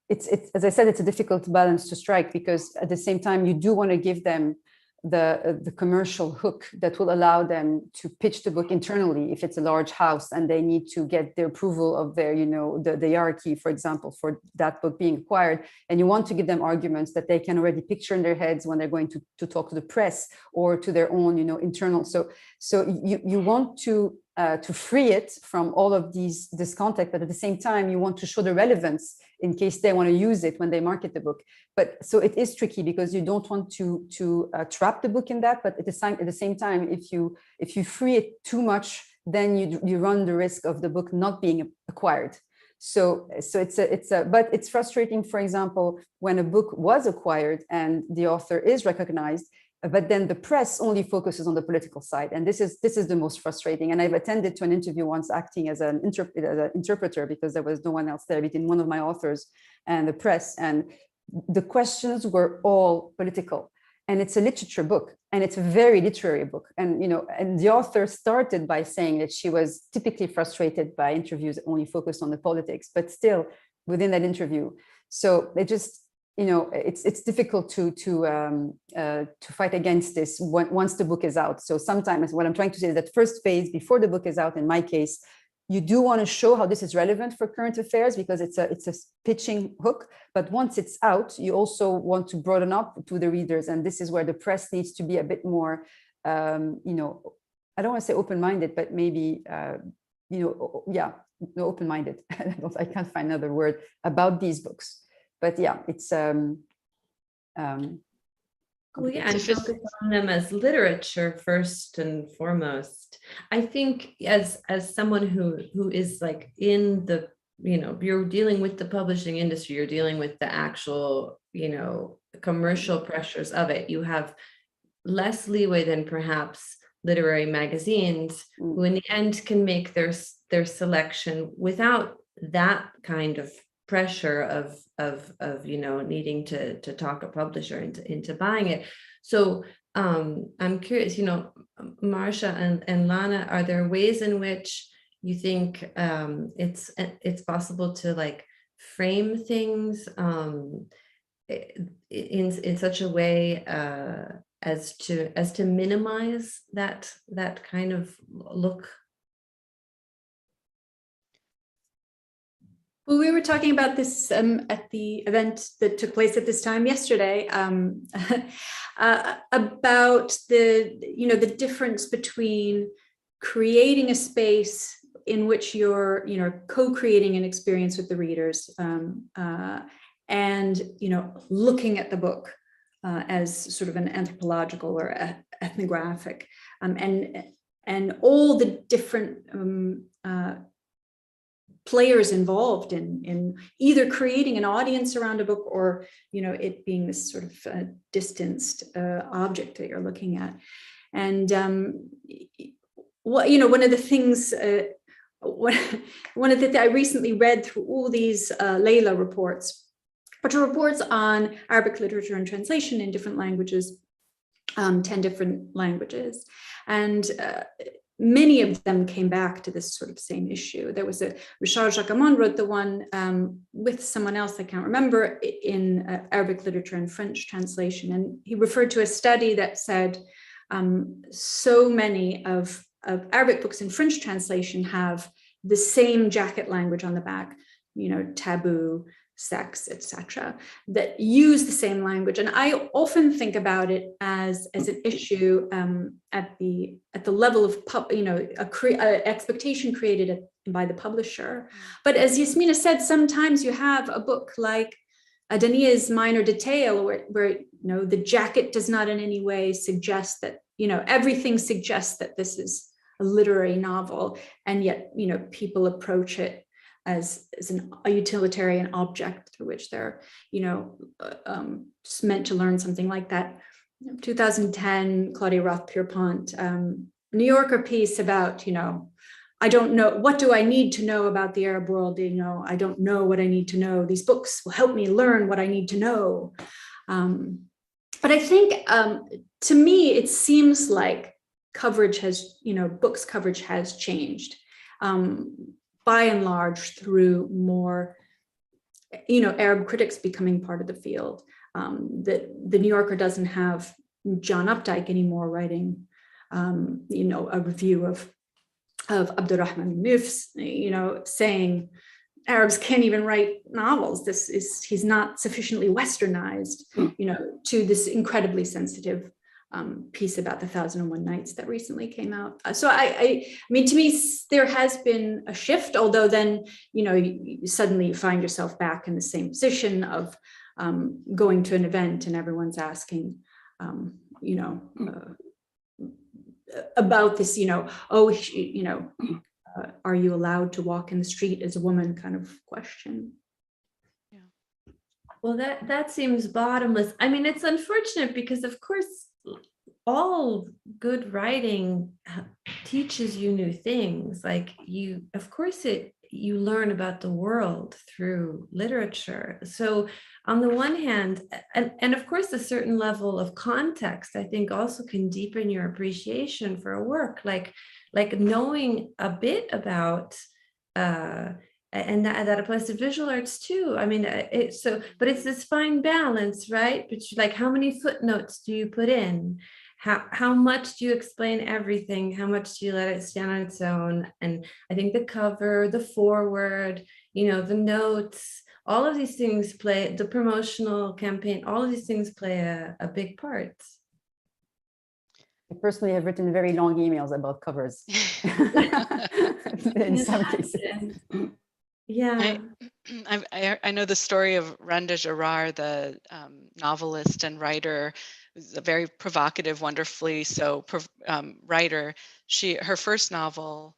it's as I said, it's a difficult balance to strike, because at the same time you do want to give them the commercial hook that will allow them to pitch the book internally if it's a large house and they need to get the approval of their, the hierarchy, for example, for that book being acquired. And you want to give them arguments that they can already picture in their heads when they're going to talk to the press or to their own, internal. So you want to free it from all of this context, but at the same time, you want to show the relevance in case they want to use it when they market the book. But so it is tricky, because you don't want to trap the book in that. But at the same time, if you free it too much, then you run the risk of the book not being acquired. So but it's frustrating, for example, when a book was acquired and the author is recognized, but then the press only focuses on the political side. And this is the most frustrating. And I've attended to an interview once acting as an interpreter because there was no one else there between one of my authors and the press. And the questions were all political. And it's a literature book, and it's a very literary book. And, and the author started by saying that she was typically frustrated by interviews that only focused on the politics, but still within that interview. So it just, it's difficult to fight against this once the book is out. So sometimes what I'm trying to say is that first phase before the book is out, in my case, you do want to show how this is relevant for current affairs because it's a pitching hook. But once it's out, you also want to broaden up to the readers. And this is where the press needs to be a bit more, I don't want to say open-minded, but maybe, open-minded. I can't find another word about these books. But yeah, it's well, yeah, and focus on them as literature first and foremost. I think as someone who is like in the, you're dealing with the publishing industry, you're dealing with the actual, commercial pressures of it. You have less leeway than perhaps literary magazines, who in the end can make their selection without that kind of pressure of needing to talk a publisher into buying it. So I'm curious, Marcia and Lana, are there ways in which you think it's possible to like frame things in such a way as to minimize that kind of look? Well, we were talking about this at the event that took place at this time yesterday, about the difference between creating a space in which you're co-creating an experience with the readers, and looking at the book as sort of an anthropological or ethnographic, and all the different players involved in either creating an audience around a book or it being this sort of distanced object that you're looking at. And one of the things I recently read through all these Layla reports, which are reports on Arabic literature and translation in different languages, 10 different languages, and many of them came back to this sort of same issue. There was Richard Jacquemont wrote the one with someone else, I can't remember, in Arabic literature and French translation. And he referred to a study that said so many of Arabic books in French translation have the same jacket language on the back, taboo, sex, etc., that use the same language. And I often think about it as an issue at the level of expectation created by the publisher. But as Yasmina said, sometimes you have a book like Adania's Minor Detail, where the jacket does not in any way suggest that everything suggests that this is a literary novel, and yet people approach it as a utilitarian object through which they're, just meant to learn something like that. 2010, Claudia Roth-Pierpont, New Yorker piece about, I don't know, what do I need to know about the Arab world? I don't know what I need to know. These books will help me learn what I need to know. But I think, to me, it seems like books coverage has changed. By and large, through more, Arab critics becoming part of the field. That the New Yorker doesn't have John Updike anymore writing, a review of Abdurrahman Mufs, saying Arabs can't even write novels. He's not sufficiently westernized, to this incredibly sensitive piece about the 1001 Nights that recently came out. So I mean, to me, there has been a shift, although then, you suddenly find yourself back in the same position of going to an event and everyone's asking, about this, are you allowed to walk in the street as a woman kind of question. Well, that seems bottomless. I mean, it's unfortunate because, of course, all good writing teaches you new things. Like of course, you learn about the world through literature. So on the one hand, and of course, a certain level of context, I think, also can deepen your appreciation for a work, like knowing a bit about and that applies to visual arts too. I mean, but it's this fine balance, right? But like, how many footnotes do you put in? How much do you explain everything? How much do you let it stand on its own? And I think the cover, the foreword, the notes, all of these things play, the promotional campaign, all of these things play a big part. I personally have written very long emails about covers in some cases. Yeah. I know the story of Randa Jarrar, the novelist and writer, who's a very provocative, wonderfully writer. Her first novel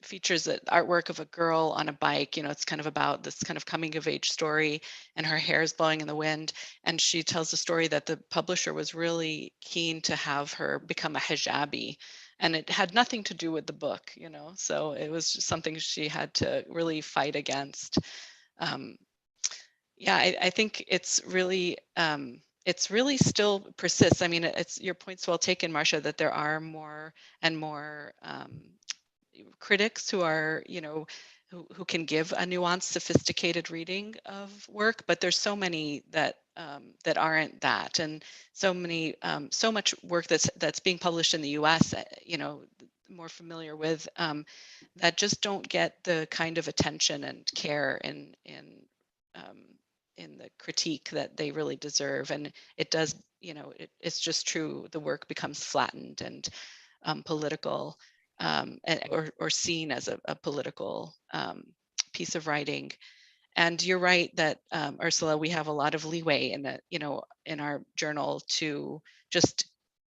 features the artwork of a girl on a bike. It's kind of about this kind of coming of age story, and her hair is blowing in the wind. And she tells the story that the publisher was really keen to have her become a hijabi. And it had nothing to do with the book, so it was just something she had to really fight against. I think it's really still persists. I mean, it's your point's well taken, Marcia, that there are more and more critics who are, who can give a nuanced, sophisticated reading of work, but there's so many that aren't that, and so much work that's being published in the U.S. More familiar with, that just don't get the kind of attention and care in the critique that they really deserve. And it does, it's just true. The work becomes flattened and political, or seen as a political piece of writing. And you're right that, Ursula, we have a lot of leeway in our journal to just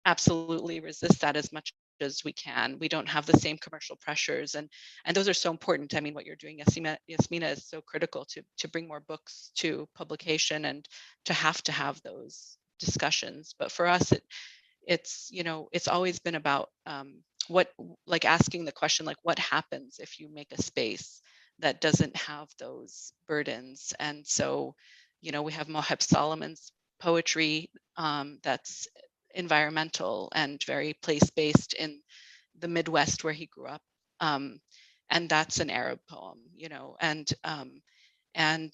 absolutely resist that as much as we can. We don't have the same commercial pressures, and those are so important. I mean, what you're doing, Yasmina, is so critical to bring more books to publication and to have those discussions. But for us, it's always been about asking the question, like, what happens if you make a space that doesn't have those burdens? And so, we have Moheb Solomon's poetry that's environmental and very place-based in the Midwest where he grew up, and that's an Arab poem, and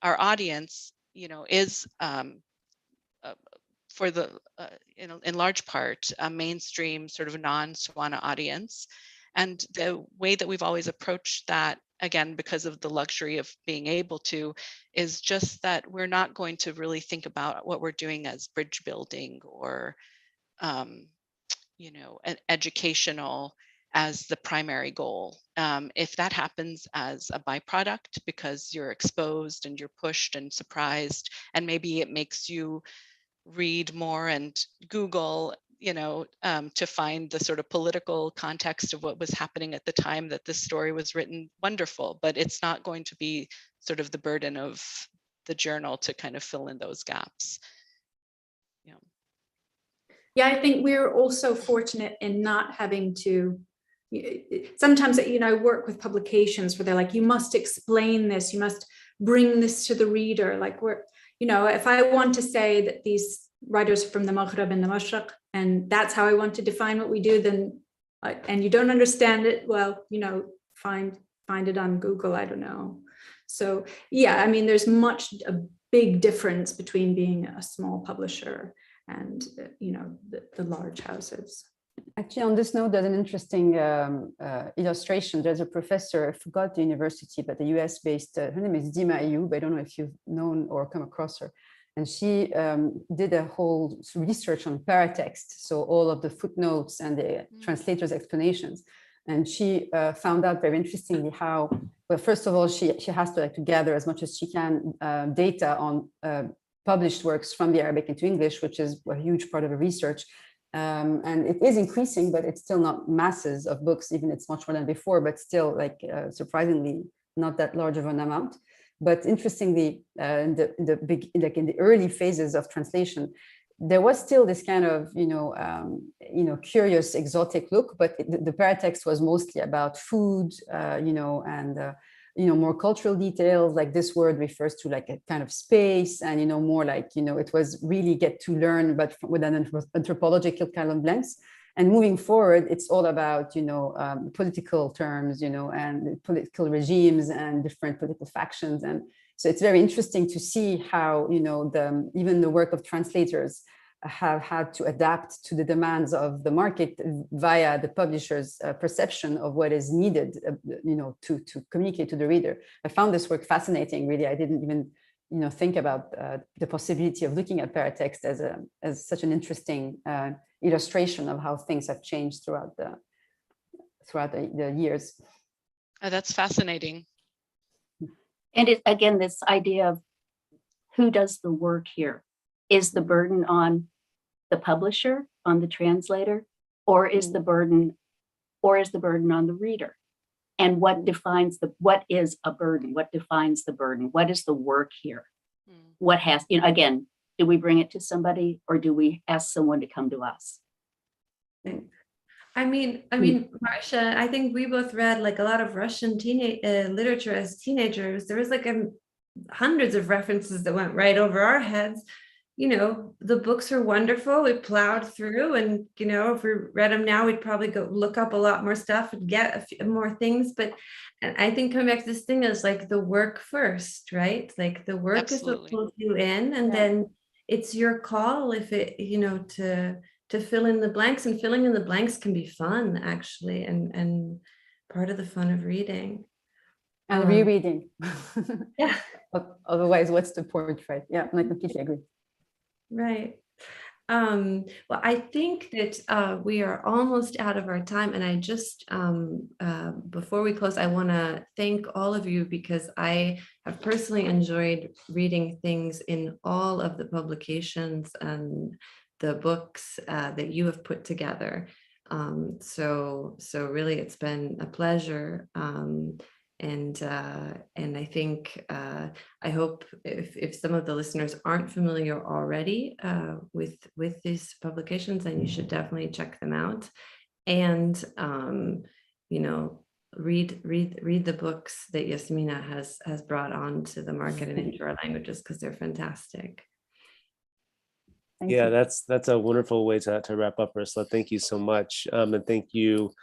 our audience, is for the in large part a mainstream sort of non-Swana audience. And the way that we've always approached that, again, because of the luxury of being able to, is just that we're not going to really think about what we're doing as bridge building or, educational as the primary goal. If that happens as a byproduct because you're exposed and you're pushed and surprised, and maybe it makes you read more and Google, to find the sort of political context of what was happening at the time that this story was written, wonderful. But it's not going to be sort of the burden of the journal to kind of fill in those gaps. Yeah, I think we're also fortunate in not having to. Sometimes, I work with publications where they're like, you must explain this, you must bring this to the reader. Like, if I want to say that these writers from the Maghreb and the Mashriq, and that's how I want to define what we do, then, and you don't understand it, well, find it on Google, I don't know. So yeah, I mean, there's a big difference between being a small publisher and, the large houses. Actually, on this note, there's an interesting illustration. There's a professor, I forgot the university, but the US-based, her name is Dima Ayoub. I don't know if you've known or come across her. And she did a whole research on paratext, so all of the footnotes and the translator's explanations. And she found out very interestingly how, well, first of all, she has to gather as much as she can data on published works from the Arabic into English, which is a huge part of her research. And it is increasing, but it's still not masses of books. Even it's much more than before, but still, like surprisingly, not that large of an amount. But interestingly, in the early phases of translation, there was still this kind of curious, exotic look, but the paratext was mostly about food, and more cultural details. Like this word refers to like a kind of space, and more like it was really get to learn, but with an anthropological kind of lens. And moving forward, it's all about political terms, and political regimes and different political factions. And so it's very interesting to see how even the work of translators have had to adapt to the demands of the market via the publisher's perception of what is needed, to communicate to the reader. I found this work fascinating. Really, I didn't even think about the possibility of looking at paratext as such an interesting illustration of how things have changed throughout the years. Oh, that's fascinating. And again, this idea of who does the work here. Is the burden on the publisher, on the translator, or is the burden on the reader? And what is a burden? What defines the burden? What is the work here? What has, again, do we bring it to somebody, or do we ask someone to come to us? I mean, Marcia, I think we both read like a lot of Russian literature as teenagers. There was like hundreds of references that went right over our heads. The books are wonderful. We plowed through, and if we read them now, we'd probably go look up a lot more stuff and get a few more things. But I think coming back to this thing is like the work first, right? Like the work Absolutely. is what pulls you in, and then it's your call if it, to fill in the blanks, and filling in the blanks can be fun actually, and part of the fun of reading. And rereading. Yeah. Otherwise, what's the point, right? Yeah, I completely agree. Right. Well, I think that we are almost out of our time, and I just before we close, I want to thank all of you, because I have personally enjoyed reading things in all of the publications and the books that you have put together. So really, it's been a pleasure. And I think I hope if some of the listeners aren't familiar already with these publications, then you should definitely check them out, and read the books that Yasmina has brought onto the market and into our languages, because they're fantastic. Thank you. That's a wonderful way to wrap up, Ursula. Thank you so much, and thank you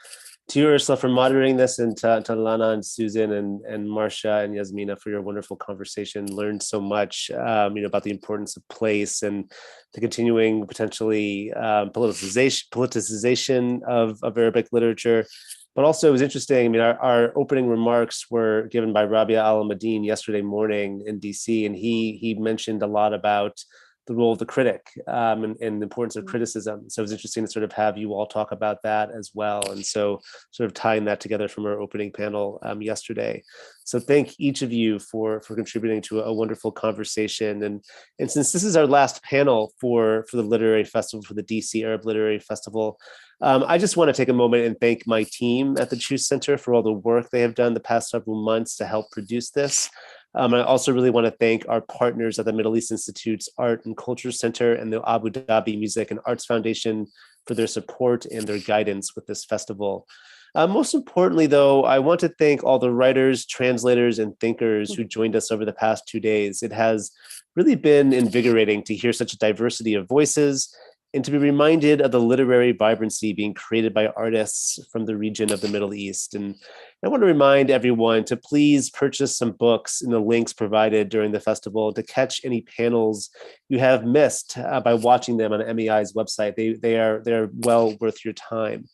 to you, Ursula, for moderating this, and to Lana and Susan and Marcia and Yasmina for your wonderful conversation. Learned so much, about the importance of place and the continuing potentially politicization of Arabic literature. But also, it was interesting. Our opening remarks were given by Rabia Al-Madin yesterday morning in DC, and he mentioned a lot about the role of the critic and the importance of criticism. So it was interesting to sort of have you all talk about that as well. And so sort of tying that together from our opening panel yesterday. So thank each of you for contributing to a wonderful conversation. And since this is our last panel for the literary festival, for the DC Arab Literary Festival, I just want to take a moment and thank my team at the Cheuse Center for all the work they have done the past several months to help produce this. I also really want to thank our partners at the Middle East Institute's Art and Culture Center and the Abu Dhabi Music and Arts Foundation for their support and their guidance with this festival. Most importantly, though, I want to thank all the writers, translators, and thinkers who joined us over the past 2 days. It has really been invigorating to hear such a diversity of voices and to be reminded of the literary vibrancy being created by artists from the region of the Middle East. And I want to remind everyone to please purchase some books in the links provided during the festival to catch any panels you have missed by watching them on MEI's website. They're well worth your time.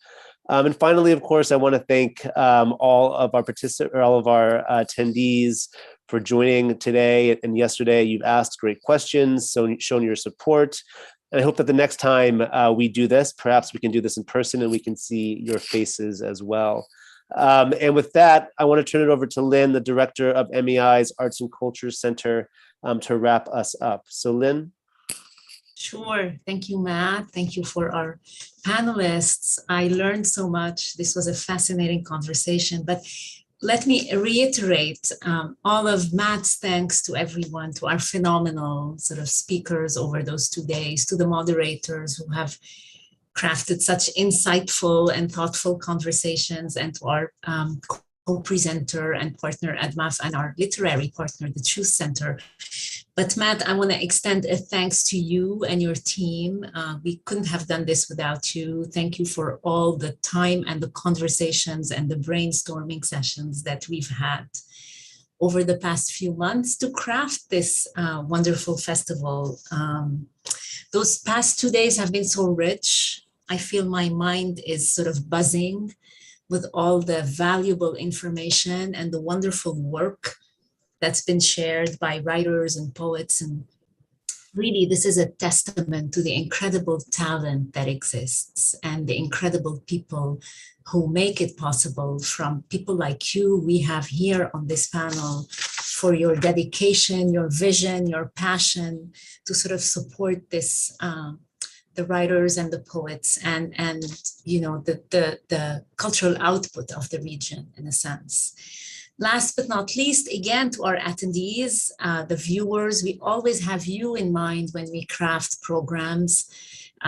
And finally, of course, I want to thank all of our attendees for joining today and yesterday. You've asked great questions, shown your support. And I hope that the next time we do this, perhaps we can do this in person and we can see your faces as well. And with that, I want to turn it over to Lynn, the director of MEI's Arts and Culture Center, to wrap us up. So Lynn. Sure. Thank you, Matt. Thank you for our panelists. I learned so much. This was a fascinating conversation, but let me reiterate all of Matt's thanks to everyone, to our phenomenal sort of speakers over those 2 days, to the moderators who have crafted such insightful and thoughtful conversations, and to our co-presenter and partner ADMAF and our literary partner, the Cheuse Center. But Matt, I want to extend a thanks to you and your team. We couldn't have done this without you. Thank you for all the time and the conversations and the brainstorming sessions that we've had over the past few months to craft this wonderful festival. Those past 2 days have been so rich. I feel my mind is sort of buzzing with all the valuable information and the wonderful work that's been shared by writers and poets. And really, this is a testament to the incredible talent that exists and the incredible people who make it possible, from people like you we have here on this panel, for your dedication, your vision, your passion to sort of support this, the writers and the poets and you know, the cultural output of the region, in a sense. Last but not least, again, to our attendees, the viewers, we always have you in mind when we craft programs.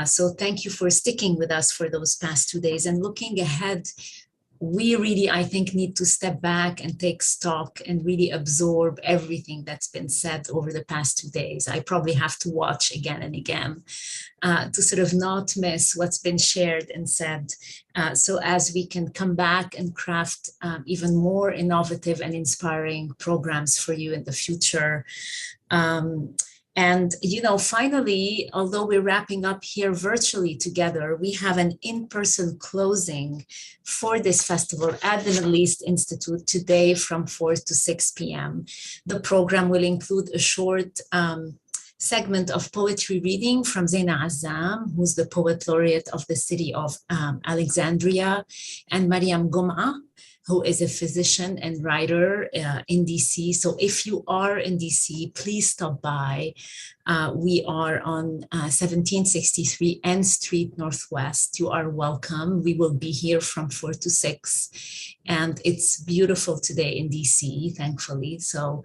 So thank you for sticking with us for those past 2 days. And looking ahead, we really, I think, need to step back and take stock and really absorb everything that's been said over the past 2 days. I probably have to watch again and again to sort of not miss what's been shared and said, so as we can come back and craft even more innovative and inspiring programs for you in the future. And, you know, finally, although we're wrapping up here virtually together, we have an in-person closing for this festival at the Middle East Institute today from 4 to 6 p.m. The program will include a short segment of poetry reading from Zaina Azzam, who's the poet laureate of the city of Alexandria, and Mariam Gum'a, who is a physician and writer in DC. So if you are in DC, please stop by. We are on 1763 N Street Northwest. You are welcome. We will be here from 4 to 6. And it's beautiful today in DC, thankfully. So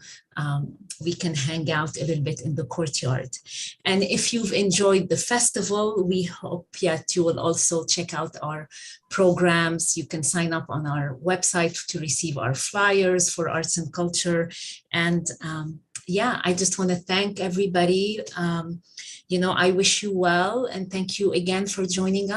we can hang out a little bit in the courtyard. And if you've enjoyed the festival, we hope that you will also check out our programs. You can sign up on our website to receive our flyers for arts and culture. And yeah, I just want to thank everybody. You know, I wish you well, and thank you again for joining us.